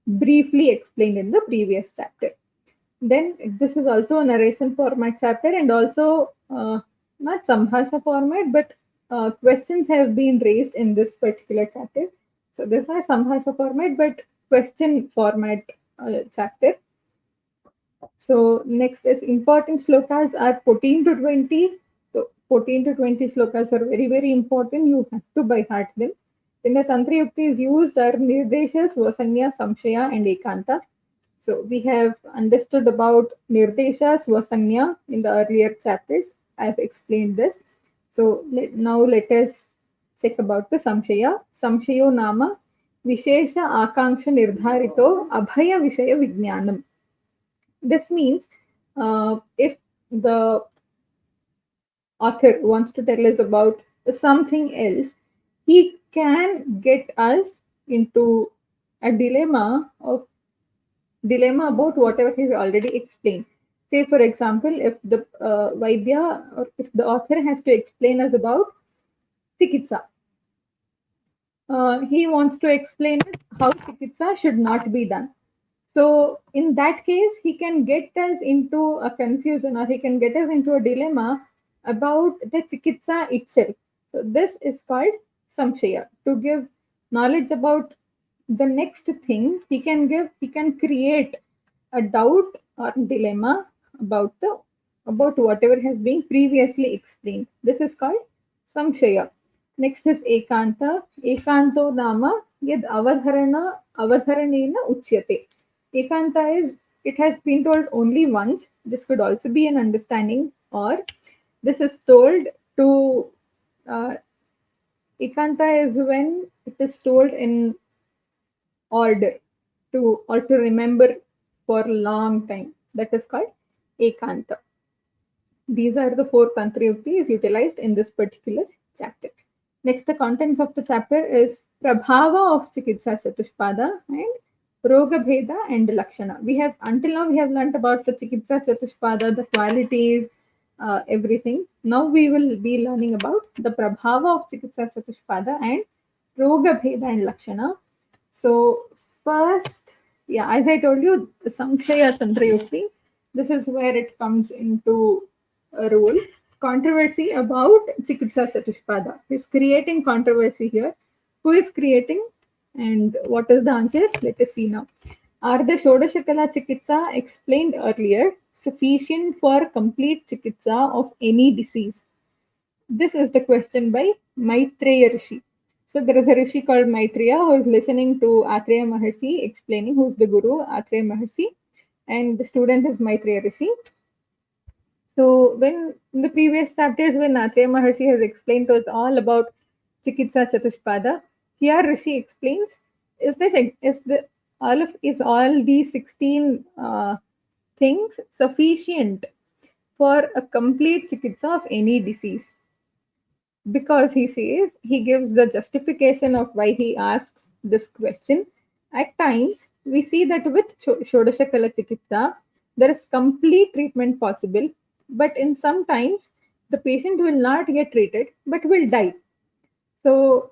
briefly explained in the previous chapter. Then this is also a narration format chapter, and also not Samhasha format, but questions have been raised in this particular chapter. So this is not Samhasha format, but question format chapter. So next is important shlokas are 14 to 20. So 14 to 20 shlokas are very, very important. You have to by heart them. Then the Tantra Yuktis used are Nirdesha, Swasanya, Samshaya, and Ekanta. So we have understood about Nirdesha, Swasanya in the earlier chapters. I have explained this. So now let us check about the Samshaya. Samshayo Nama Vishesha Akanksha Nirdharito Abhaya Vishaya Vijnanam. This means if the author wants to tell us about something else, he can get us into a dilemma about whatever he's already explained. Say, for example, if the Vaidya or if the author has to explain us about Chikitsa, he wants to explain us how Chikitsa should not be done. So in that case, he can get us into a confusion or he can get us into a dilemma about the chikitsa itself. So this is called samshaya. To give knowledge about the next thing, he can create a doubt or dilemma about whatever has been previously explained. This is called samshaya. Next is ekanta. Ekanto nama yad avadharanena uchyate. Ekanta is, it has been told only once. This could also be an understanding, or this is told to. Ekanta is when it is told in order to remember for a long time. That is called ekanta. These are the four tantra yuktis utilized in this particular chapter. Next, the contents of the chapter is Prabhava of Chikitsa Chatushpada and Roga Bheda and Lakshana. We have until now we have learnt about the Chikitsa Chatushpada, the qualities, everything. Now we will be learning about the Prabhava of Chikitsa Chatushpada and Roga Bheda and Lakshana. So first, yeah, as I told you, the Samshaya Tantra Yukti, this is where it comes into a role. Controversy about Chikitsa Chatushpada. He's creating controversy here. Who is creating and what is the answer? Let us see now. Are the Shodashakala Chikitsa explained earlier sufficient for complete Chikitsa of any disease? This is the question by Maitreya Rishi. So there is a Rishi called Maitreya who is listening to Atreya Maharshi explaining who's the Guru, Atreya Maharshi, and the student is Maitreya Rishi. So when in the previous chapters, when Atreya Maharshi has explained to us all about Chikitsa Chatushpada, here Rishi explains: is all these 16 things sufficient for a complete chikitsa of any disease? Because he says, he gives the justification of why he asks this question. At times, we see that with Shodashakala Chikitsa, there is complete treatment possible, but in some times, the patient will not get treated but will die. So,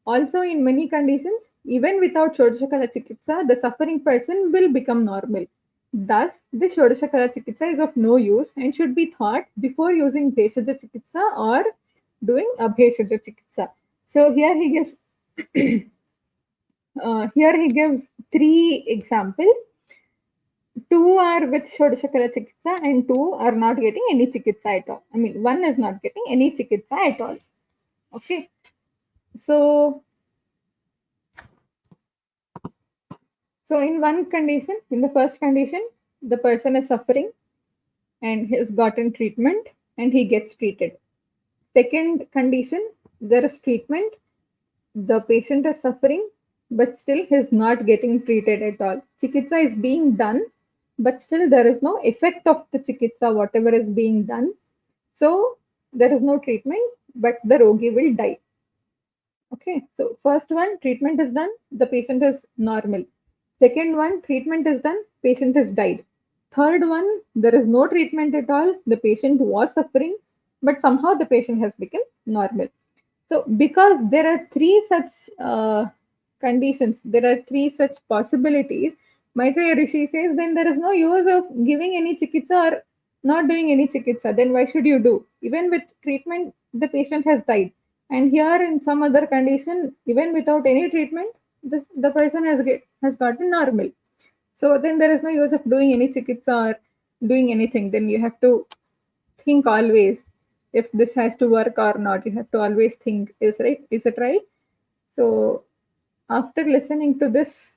also in many conditions, even without Shodashakala Chikitsa, the suffering person will become normal. Thus, this Shodashakala Chikitsa is of no use and should be thought before using Bheshaja Chikitsa or doing Abheshaja Chikitsa. So here he gives three examples. Two are with Shodashakala Chikitsa and two are not getting any Chikitsa at all. I mean, one is not getting any Chikitsa at all. Okay. So in one condition, in the first condition, the person is suffering and has gotten treatment and he gets treated. Second condition, there is treatment, the patient is suffering, but still he is not getting treated at all. Chikitsa is being done, but still there is no effect of the chikitsa, whatever is being done. So there is no treatment, but the rogi will die. Okay, so first one, treatment is done, the patient is normal. Second one, treatment is done, patient has died. Third one, there is no treatment at all, the patient was suffering, but somehow the patient has become normal. So, because there are three such conditions, there are three such possibilities, Maitreya Rishi says, then there is no use of giving any chikitsa or not doing any chikitsa. Then why should you do? Even with treatment, the patient has died. And here, in some other condition, even without any treatment, the person has gotten normal. So then there is no use of doing any chikitsa or doing anything. Then you have to think always if this has to work or not. You have to always think, is it right? So after listening to this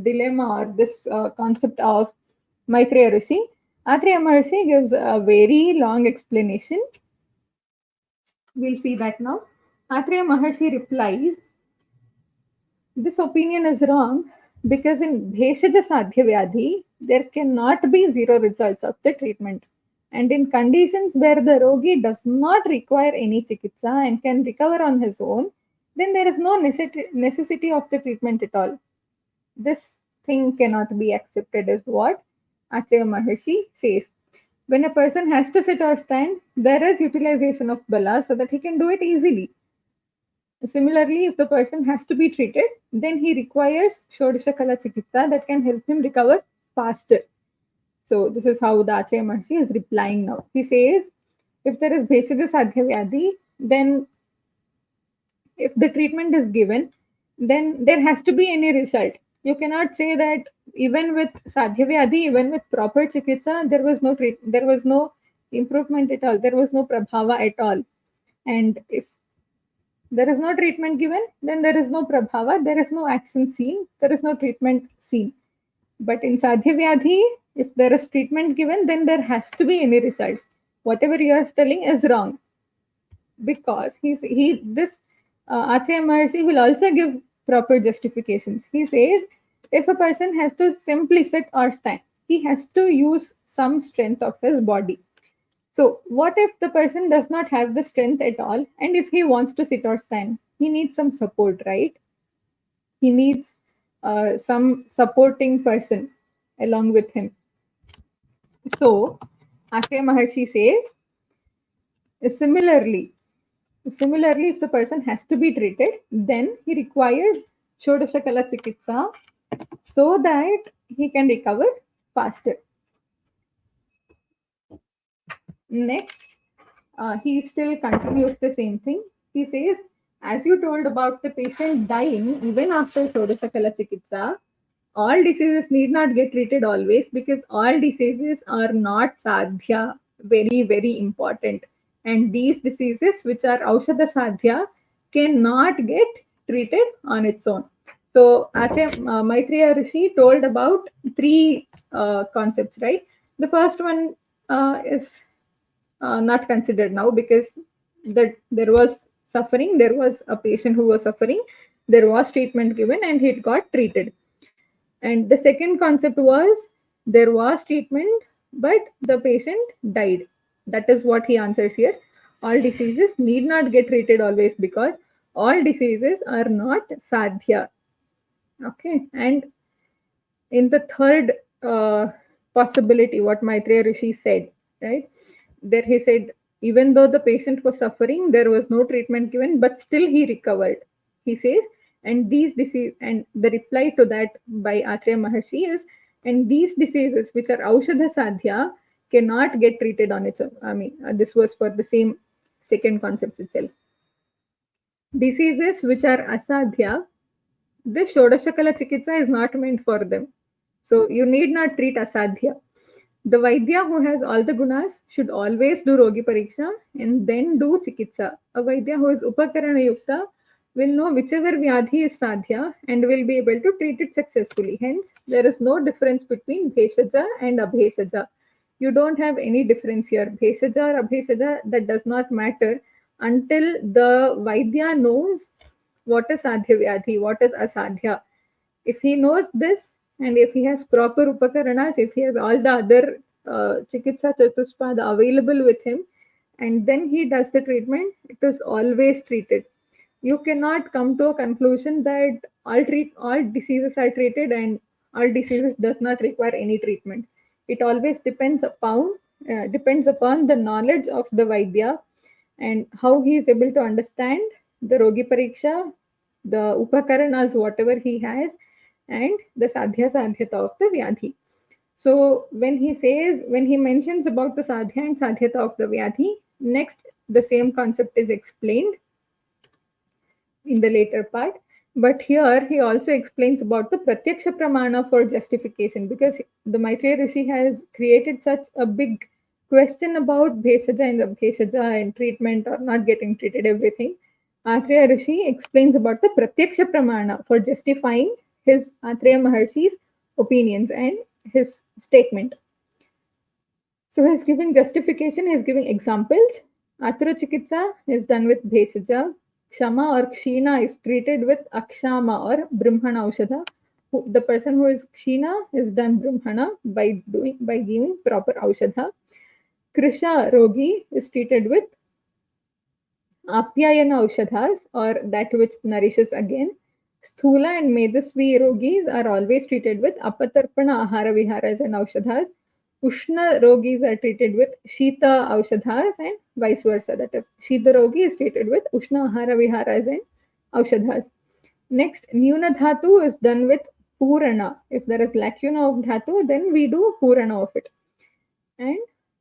dilemma or this concept of Maitreya Rishi, Atreya Maharshi gives a very long explanation. We'll see that now. Atreya Maharshi replies, this opinion is wrong because in Bheshaja Sadhya Vyadhi, there cannot be zero results of the treatment. And in conditions where the rogi does not require any chikitsa and can recover on his own, then there is no necessity of the treatment at all. This thing cannot be accepted, is what Acharya Maharshi says. When a person has to sit or stand, there is utilization of bala so that he can do it easily. Similarly, if the person has to be treated, then he requires Shodashakala Chikitsa that can help him recover faster. So this is how the Acharya Maharshi is replying now. He says, if there is Bheshaja Sadhya Vyadhi, then if the treatment is given, then there has to be any result. You cannot say that even with Sadhya Vyadhi, even with proper Chikitsa, there was no improvement at all. There was no prabhava at all. And if there is no treatment given, then there is no prabhava, there is no action seen, there is no treatment seen. But in Sadhya Vyadhi, if there is treatment given, then there has to be any results. Whatever you are telling is wrong. Because this Acharya Maharshi will also give proper justifications. He says, if a person has to simply sit or stand, he has to use some strength of his body. So, what if the person does not have the strength at all, and if he wants to sit or stand, he needs some support, right? He needs some supporting person along with him. So, Acharya Maharshi says, similarly, if the person has to be treated, then he requires Shodashakala Chikitsa so that he can recover faster. Next, he still continues the same thing. He says, as you told about the patient dying even after Shodashakala Chikitsa, all diseases need not get treated always because all diseases are not sadhya. Very, very important. And these diseases, which are Aushadha Sadhya, cannot get treated on its own. So, Maitreya Rishi told about three concepts, right? The first one is not considered now because there was suffering, there was a patient who was suffering, there was treatment given, and he got treated. And the second concept was there was treatment, but the patient died. That is what he answers here. All diseases need not get treated always because all diseases are not sadhya. Okay, and in the third possibility, what Maitreya Rishi said, right? There he said, even though the patient was suffering, there was no treatment given, but still he recovered. He says, and these disease and the reply to that by Atreya Maharshi is, And these diseases, which are Aushadha Sadhya, cannot get treated on its own. This was for the same second concept itself. Diseases which are Asadhya, this Shodashakala Chikitsa is not meant for them. So you need not treat Asadhya. The Vaidya who has all the gunas should always do Rogi Pariksha and then do Chikitsa. A Vaidya who is Upakarana Yukta will know whichever Vyadhi is Sadhya and will be able to treat it successfully. Hence, there is no difference between Bhesaja and Abhesaja. You don't have any difference here. Bhesaja or Abhesaja, that does not matter until the Vaidya knows what is Sadhya Vyadhi, what is Asadhya. If he knows this, and if he has proper upakaranas, if he has all the other Chikitsa Chatushpada available with him, and then he does the treatment, it is always treated. You cannot come to a conclusion that all diseases are treated and all diseases does not require any treatment. It always depends upon the knowledge of the Vaidya and how he is able to understand the Rogi Pariksha, the Upakaranas, whatever he has, and the Sadhya Sadhyata of the Vyadhi. So when he mentions about the Sadhya and Sadhyata of the Vyadhi, next the same concept is explained in the later part. But here he also explains about the Pratyaksha Pramana for justification, because the Maitreya Rishi has created such a big question about Bhesaja and Abhesaja and treatment or not getting treated, everything. Atreya Rishi explains about the Pratyaksha Pramana for justifying his Atreya Maharshi's opinions and his statement. So he's giving justification, he's giving examples. Atura Chikitsa is done with Bhesaja. Kshama or Kshina is treated with Akshama or Brahmana Aushadha. The person who is Kshina is done Brahmana by giving proper Aushadha. Krisha Rogi is treated with Apyayana Aushadhas, or that which nourishes again. Sthula and Medasvi Rogis are always treated with Apatarpana Ahara Viharas and Aushadhas. Ushna Rogis are treated with Shita Aushadhas and vice versa. That is, Shita Rogi is treated with Ushna Ahara Viharas and Aushadhas. Next, Nyuna Dhatu is done with Purana. If there is lacuna of Dhatu, then we do Purana of it. And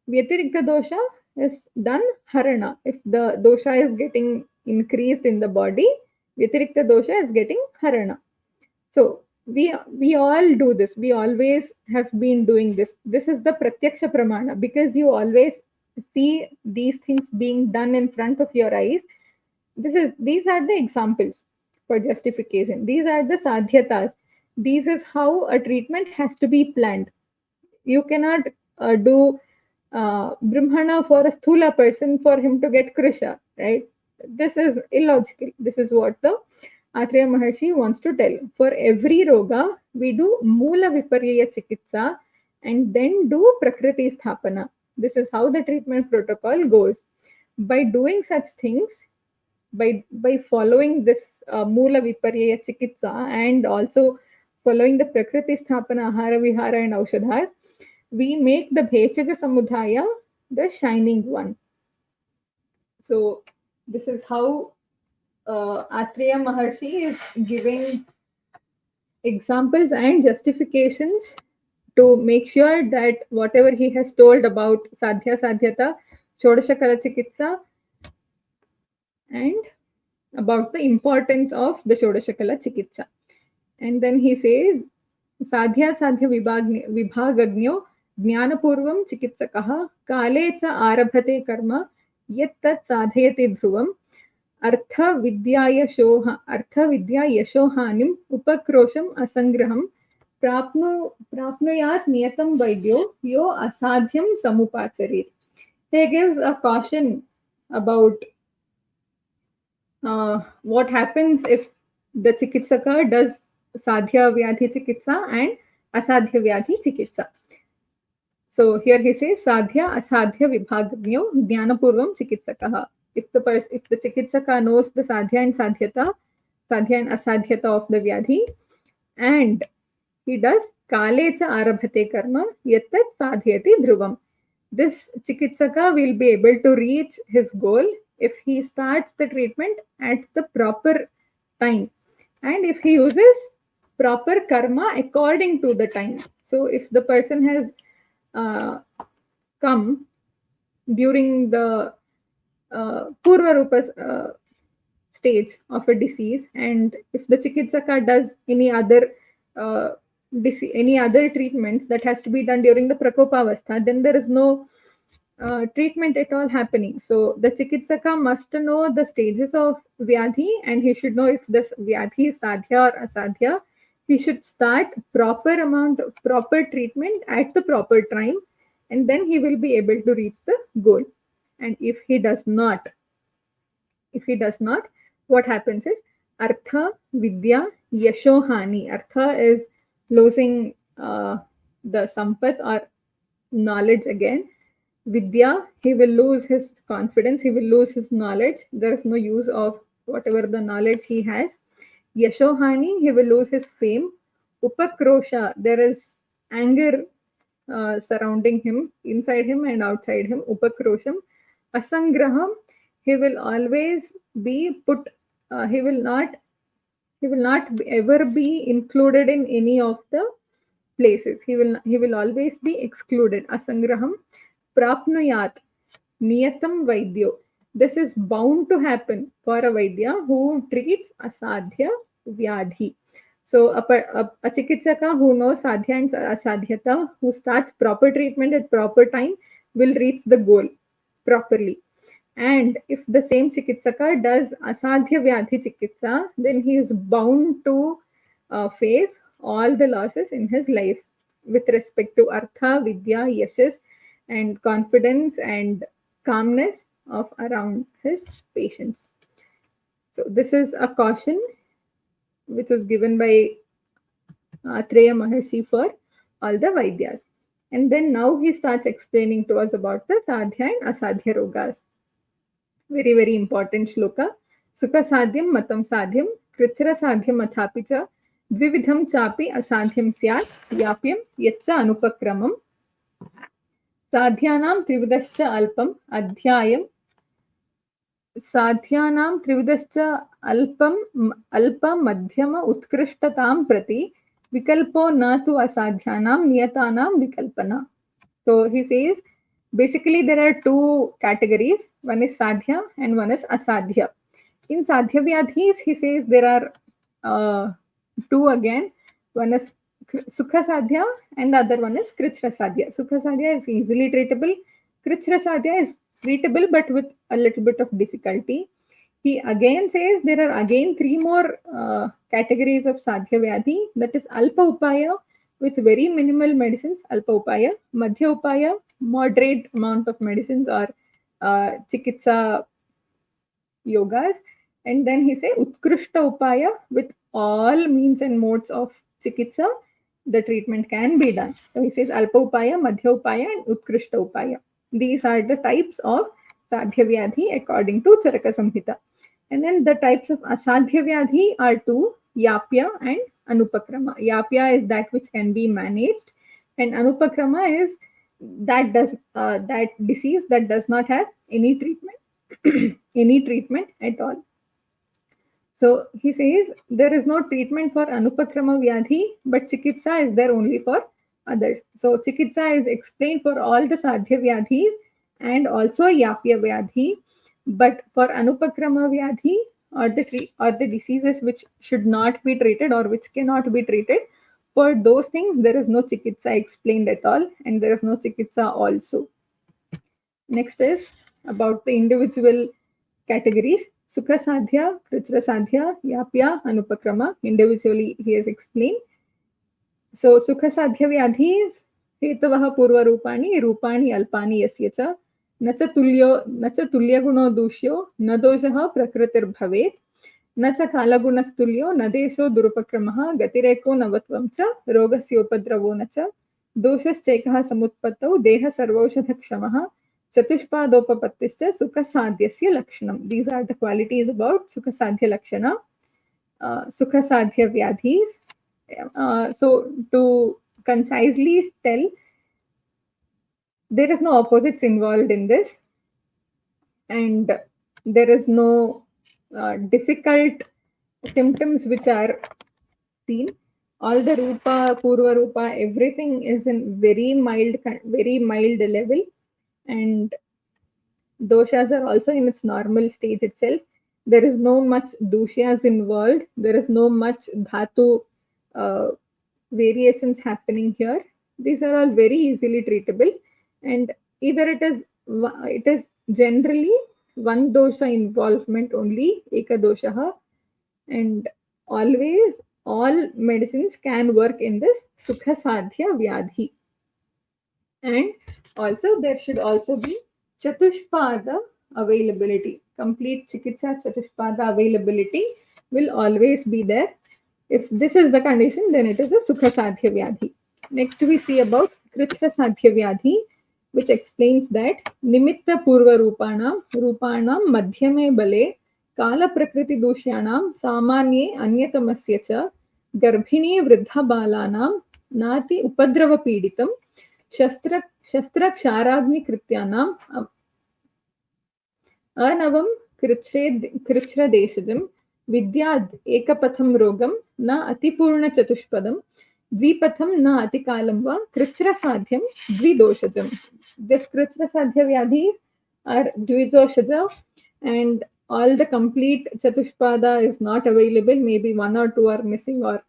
Vyatirikta Dosha is done Harana. If the dosha is getting increased in the body, Vyatirikta Dosha is getting Harana. So we all do this. We always have been doing this. This is the Pratyaksha Pramana, because you always see these things being done in front of your eyes. These are the examples for justification. These are the sadhyatas. This is how a treatment has to be planned. You cannot do Brahmana for a sthula person for him to get Krisha, right? This is illogical. This is what the Atreya Maharshi wants to tell. For every roga, we do Mula Viparya Chikitsa and then do Prakriti Sthapana. This is how the treatment protocol goes. By doing such things, by following this Mula Viparya Chikitsa and also following the Prakriti Sthapana, Ahara Vihara and Aushadhas, we make the Bhesaja Samudaya the shining one. So this is how Atreya Maharshi is giving examples and justifications to make sure that whatever he has told about Sadhya Sadhyata, Shodashakala Chikitsa, and about the importance of the Shodashakala Chikitsa. And then he says, Sadhya Sadhya Vibhagagnyo Jnanapurvam Chikitsakaha Kale cha Arabhate Karma Yat Tat Sadhayati Dhruvam Artha Vidya Yashohanim Upakrosham Asangraham Prapnuyat Niyatam Vaidyo Yo Asadhyam Samupacharit. He gives a caution about what happens if the Chikitsaka does Sadhya Vyadhi Chikitsa and Asadhya Vyadhi Chikitsa. So here he says Sadhya Asadhya Vibhagagnyo Jnanapurvam Chikitsakaha. If the Chikitsaka knows the Sadhya and Sadhyata, Sadhya and Asadhyata of the Vyadhi, and he does Kale cha Arabhate Karma Yattat Sadhyati Dhruvam. This Chikitsaka will be able to reach his goal if he starts the treatment at the proper time and if he uses proper karma according to the time. So So if the person has come during the Purva Rupa stage of a disease, and if the Chikitsaka does any other treatments that has to be done during the Prakopavastha, then there is no treatment at all happening. So the Chikitsaka must know the stages of Vyadhi, and he should know if this Vyadhi is Sadhya or Asadhya. He should start proper treatment at the proper time, and then he will be able to reach the goal. And if he does not, what happens is Artha, Vidya, Yashohani. Artha is losing the Sampat or knowledge again. Vidya, he will lose his confidence, he will lose his knowledge. There is no use of whatever the knowledge he has. Yashohani, he will lose his fame. Upakrosha, there is anger surrounding him, inside him and outside him. Upakrosham. Asangraham, he will always be put, he will not ever be included in any of the places. He will always be excluded. Asangraham. Prapnuyat, Niyatam Vaidyo. This is bound to happen for a Vaidya who treats Asadhya Vyadhi. So a Chikitsaka who knows Sadhya and Asadhyata, who starts proper treatment at proper time, will reach the goal properly. And if the same Chikitsaka does Asadhya Vyadhi Chikitsa, then he is bound to face all the losses in his life with respect to Artha, Vidya, Yashas, and confidence and calmness of around his patients. So this is a caution which is given by Atreya Maharshi for all the Vaidyas. And then now he starts explaining to us about the Sadhya and Asadhya Rogas. Very, very important shloka. Sukha Sadhyam Matam Sadhyam Krichra Sadhyam Athapicha Dvividham Chapi Asadhyam Syat Yapyam Yatcha Anupakramam साध्यानां त्रिविधश्च अल्पम् अध्यायम् साध्यानां त्रिविधश्च अल्प मध्यम उत्कृष्टतां प्रति विकल्पो न तु असाध्यानां नियतानां विकल्पना. So he says basically there are two categories. One is sadhya and one is asadhya. In sadhya vyadhis, he says there are two again. One is Sukha Sadhya and the other one is Krichra Sadhya. Sukha Sadhya is easily treatable. Krichra Sadhya is treatable but with a little bit of difficulty. He again says there are again three more categories of Sadhya Vyadhi. That is Alpa Upaya with very minimal medicines, Alpa Upaya. Madhya Upaya, moderate amount of medicines or Chikitsa Yogas. And then he says Utkrishta Upaya with all means and modes of Chikitsa. The treatment can be done. So he says Alpa Upaya, Madhya Upaya and Utkrishta Upaya. These are the types of Sadhya Vyadhi according to Charaka Samhita. And then the types of Asadhya Vyadhi are two, Yapya and Anupakrama. Yapya is that which can be managed, and Anupakrama is that disease that does not have any treatment, any treatment at all. So he says there is no treatment for Anupakrama Vyadhi, but Chikitsa is there only for others. So Chikitsa is explained for all the Sadhya Vyadhis and also Yapya Vyadhi. But for Anupakrama Vyadhi or the diseases which should not be treated or which cannot be treated, for those things there is no Chikitsa explained at all, and there is no Chikitsa also. Next is about the individual categories. Sukha Sadhya, Krichra Sadhya, Yapya, Anupakrama. Individually he has explained. So Sukha Sadhya Vyadhi is Hetavaha Purva Rupani, Rupani Alpani Yasyacha, Nacha Tulya Guno Dushyo, Nadoshaha Prakritir Bhavet, Nacha Kalagunas Tulyo, Nadesho Durupakramaha, Gatireko Navatvam Cha, Rogasya Upadravo Nacha, Doshas Chekaha Samutpatau, Deha Sarvoshadhakshamaha, Chatushpadopapattischa Sukha Sadhyasya Lakshanam. These are the qualities about Sukha Sadhya Lakshana. Sukha Sadhya Vyadhis. So to concisely tell, there is no opposites involved in this, and there is no difficult symptoms which are seen. all the rupa, purva rupa, everything is in very mild level, and doshas are also in its normal stage itself. There is no much doshyas involved. There is no much dhatu uh, variations happening here. These are all very easily treatable, and either it is generally one dosha involvement only, ekadosha, and always all medicines can work in this sukha sadhya vyadhi. And also there should also be chatushpada availability. Complete chikitsa chatushpada availability will always be there. If this is the condition, then it is a sukha sadhya vyadhi. Next we see about krichha sadhya vyadhi, which explains that nimitta purva rupanam madhyame bale kala prakriti dushyanam samanye anyatamasya cha garbhini vriddha balanam nati upadrava pीडितम शस्त्र क्षाराग्नि कृत्यानाम अनवम कृच्छ्रदेशजम विद्याद एकपथम रोगम न अतिपूर्ण चतुष्पदम द्विपथम न अतिकालम वा कृच्छ्र साध्यम द्विदोषजम. This कृच्छ्र साध्य व्याधि are द्विदोषज, and all the complete chatushpada is not available. Maybe one or two are missing, or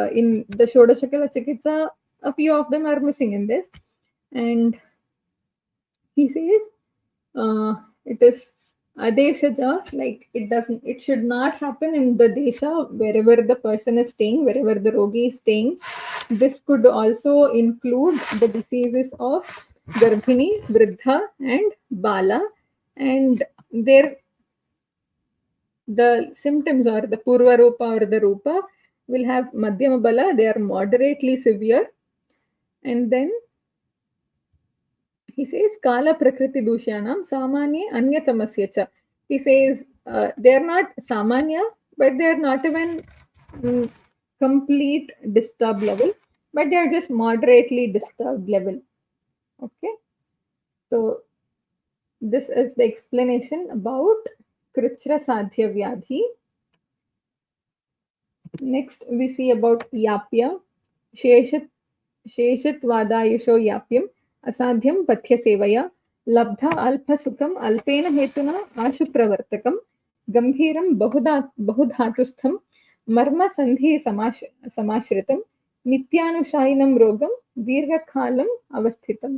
in the shodashakala chikitsa a few of them are missing in this. And he says it is adeshaja, like it should not happen in the desha wherever the person is staying, wherever the rogi is staying. This could also include the diseases of garbhini, vriddha and bala, and the symptoms or the purva rupa or the rupa will have madhyama bala. They are moderately severe. And then he says kala prakriti dushyanam samanya anyatamasya cha. He says they are not samanya, but they are not even complete disturbed level, but they are just moderately disturbed level. Okay, so this is the explanation about krichra sadhya vyadhi. Next we see about yapya. Sheshat शेषत्वादायुषो याप्यम् असाध्यं पथ्यसेवया लब्ध अल्पसुखम् अल्पेन हेतुना आशुप्रवर्तकं गम्भीरं बहुधातुस्थं मर्मसन्धि समाश्रितं नित्यानुशायिनं रोगं दीर्घकालम् अवस्थितम्.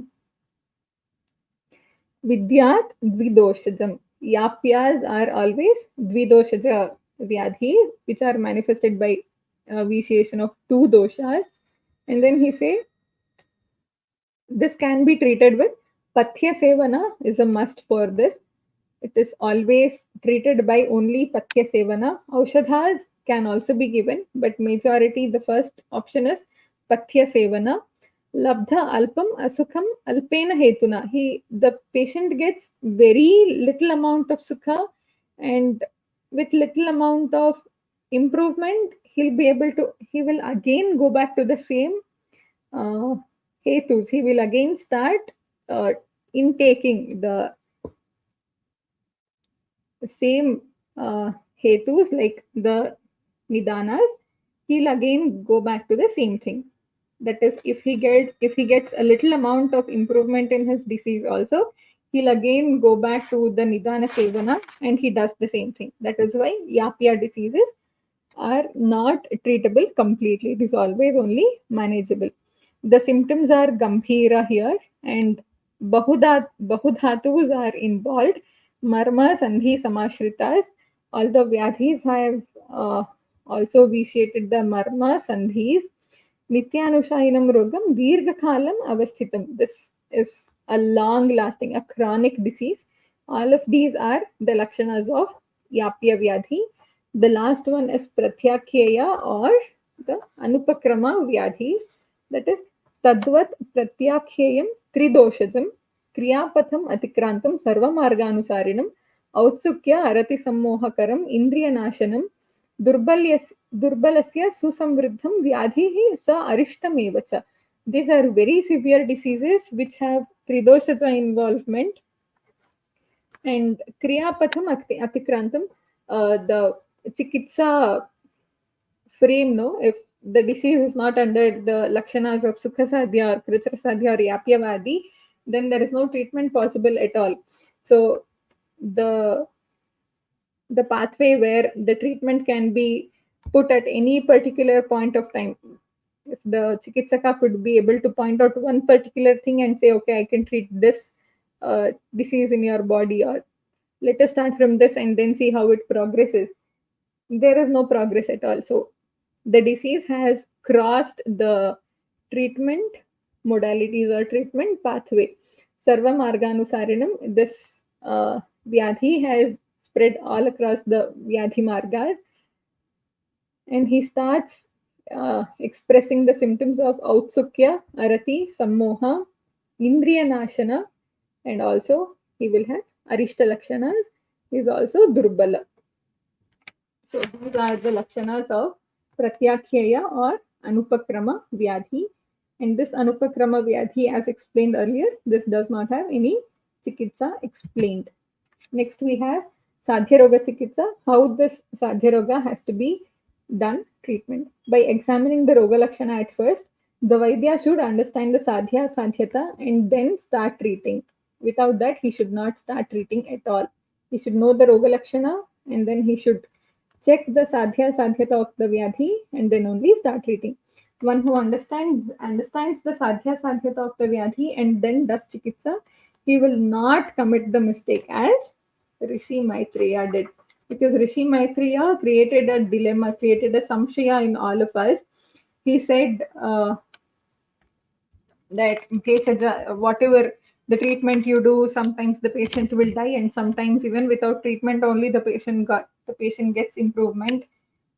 Vidyat dvidoshajam. Yapyas are always dvidoshaja vyadhis, which are manifested by vitiation of two doshas. And then he says this can be treated with pathya sevana is a must for this. It is always treated by only pathya sevana. Aushadhas can also be given, but majority the first option is pathya sevana. Labdha alpam asukham alpena hetuna. The patient gets very little amount of sukha, and with little amount of improvement, he will again go back to the same uh, hetus. He will again start intaking the same hetus like the nidanas. He'll again go back to the same thing. That is, if he gets a little amount of improvement in his disease also, he'll again go back to the nidana sevana and he does the same thing. That is why yapya diseases are not treatable completely. It is always only manageable. The symptoms are gambhira here, and bahudhatus are involved. Marma, sandhi, samashritas. All the vyadhis have also vitiated the marma, sandhis. Nityanushayinam rogam, dirghakalam avasthitam. This is a long-lasting, a chronic disease. All of these are the lakshanas of yapya vyadhi. The last one is pratyakheya or the anupakrama vyadhi. That is tadvat pratyakhyayam tridoshajam kriyapatham atikrantam sarvamarganusarinam औत्सुक्य अरति सम्मोहकरम इंद्रिय नाशनम दुर्बलस्य सुसंवृद्धम व्याधिः स अरिष्टमेव च. These are very severe diseases which have tridoshaja involvement. And kriyapatham atikrantam, the chikitsa frame, no, if the disease is not under the lakshanas of Sukhasadhya or Kritrasadhya or Yapyavadi, then there is no treatment possible at all. So the pathway where the treatment can be put at any particular point of time. If the Chikitsaka could be able to point out one particular thing and say, okay, I can treat this disease in your body, or let us start from this and then see how it progresses. There is no progress at all. So the disease has crossed the treatment modalities or treatment pathway. Sarva Marganusarinam, this Vyadhi has spread all across the Vyadhi Margas, and he starts expressing the symptoms of Autsukya, Arati, Sammoha, Indriya Nashana, and also he will have Arishta Lakshanas, is also Durbala. So these are the Lakshanas of Pratyakhyaya or Anupakrama Vyadhi. And this Anupakrama Vyadhi, as explained earlier, this does not have any Chikitsa explained. Next we have Sadhyaroga Chikitsa, how this Sadhyaroga has to be done treatment. By examining the Roga Lakshana at first, the Vaidya should understand the Sadhya, Sadhyata and then start treating. Without that, he should not start treating at all. He should know the Roga Lakshana and then he should check the Sadhya, Sadhyata of the Vyadhi and then only start treating. One who understands the Sadhya, Sadhyata of the Vyadhi and then does Chikitsa, he will not commit the mistake as Rishi Maitreya did. Because Rishi Maitreya created a dilemma, created a samshaya in all of us. He said that whatever the treatment you do, sometimes the patient will die, and sometimes even without treatment only the patient gets improvement.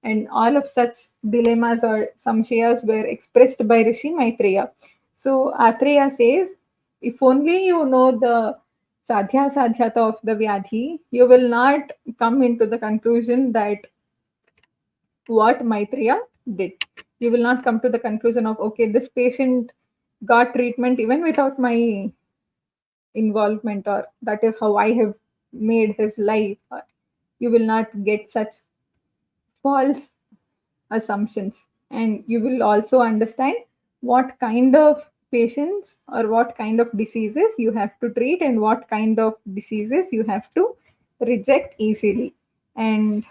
And all of such dilemmas or samshayas were expressed by Rishi Maitreya. So Atreya says, if only you know the Sadhya Sadhyata of the Vyadhi, you will not come into the conclusion that what Maitreya did. You will not come to the conclusion of, okay, this patient got treatment even without my involvement, or that is how I have made his life. You will not get such false assumptions, and you will also understand what kind of patients or what kind of diseases you have to treat and what kind of diseases you have to reject easily. And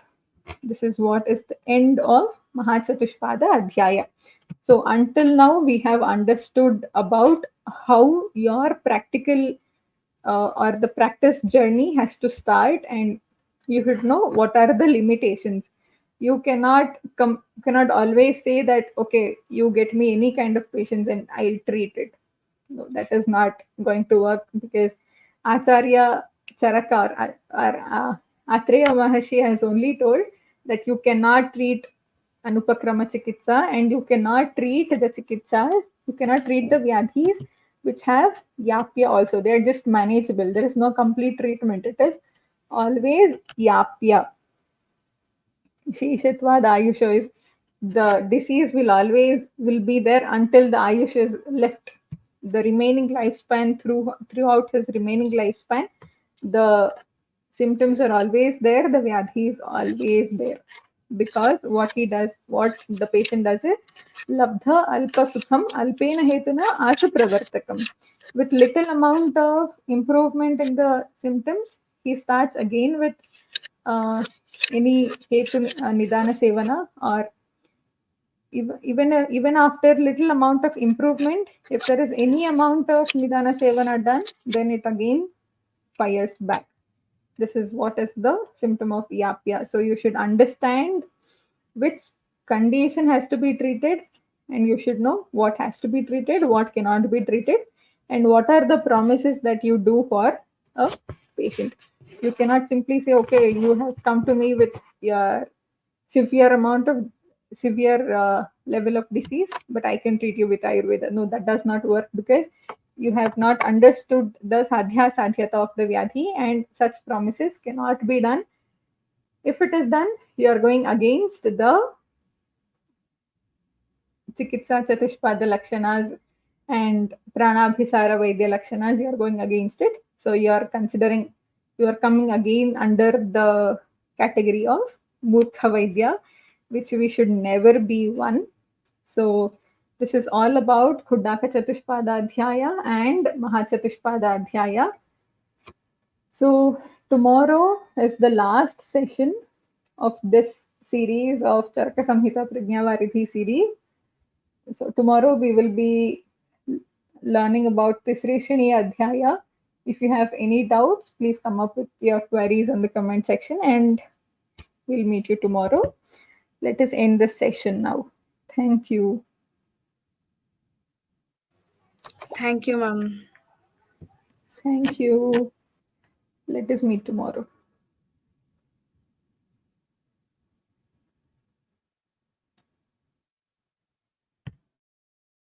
this is what is the end of Mahachatushpada Adhyaya. So until now we have understood about how your practical or the practice journey has to start, and you should know what are the limitations. You cannot always say that, okay, you get me any kind of patients and I'll treat it. No, that is not going to work, because Acharya Charaka or Atreya Maharshi has only told that you cannot treat Anupakrama Chikitsa and you cannot treat the Chikitsas, you cannot treat the Vyadhis which have Yapya also. They are just manageable. There is no complete treatment. It is always Yapya. Sheshatvad Ayusha is, the disease will be there until the Ayush is left. The remaining lifespan, throughout his remaining lifespan, the symptoms are always there, the Vyadhi is always there. Because what the patient does is, Labdha Alpa Sukham Alpena Hetuna Asa Pravartakam. With little amount of improvement in the symptoms, he starts again with any Hetu Nidana Sevana, or even after little amount of improvement, if there is any amount of Nidana Sevana done, then it again fires back. This is what is the symptom of Yapya. So you should understand which condition has to be treated, and you should know what has to be treated, what cannot be treated, and what are the promises that you do for a patient. You cannot simply say, okay, you have come to me with your severe level of disease, but I can treat you with Ayurveda. No, that does not work, because you have not understood the Sadhya Sadhyata of the Vyadhi, and such promises cannot be done. If it is done, you are going against the Chikitsa Chatushpada Lakshanas and Pranabhisara Vaidya Lakshanas. You are going against it. So you are coming again under the category of Murkha Vaidya, which we should never be one. So this is all about Khuddakachatushpada Adhyaya and Mahachatushpada Adhyaya. So tomorrow is the last session of this series of Charaka Samhita Prajnavariti series. So tomorrow we will be learning about Tisrishini Adhyaya. If you have any doubts, please come up with your queries in the comment section and we'll meet you tomorrow. Let us end this session now. Thank you. Thank you, ma'am. Thank you. Let us meet tomorrow.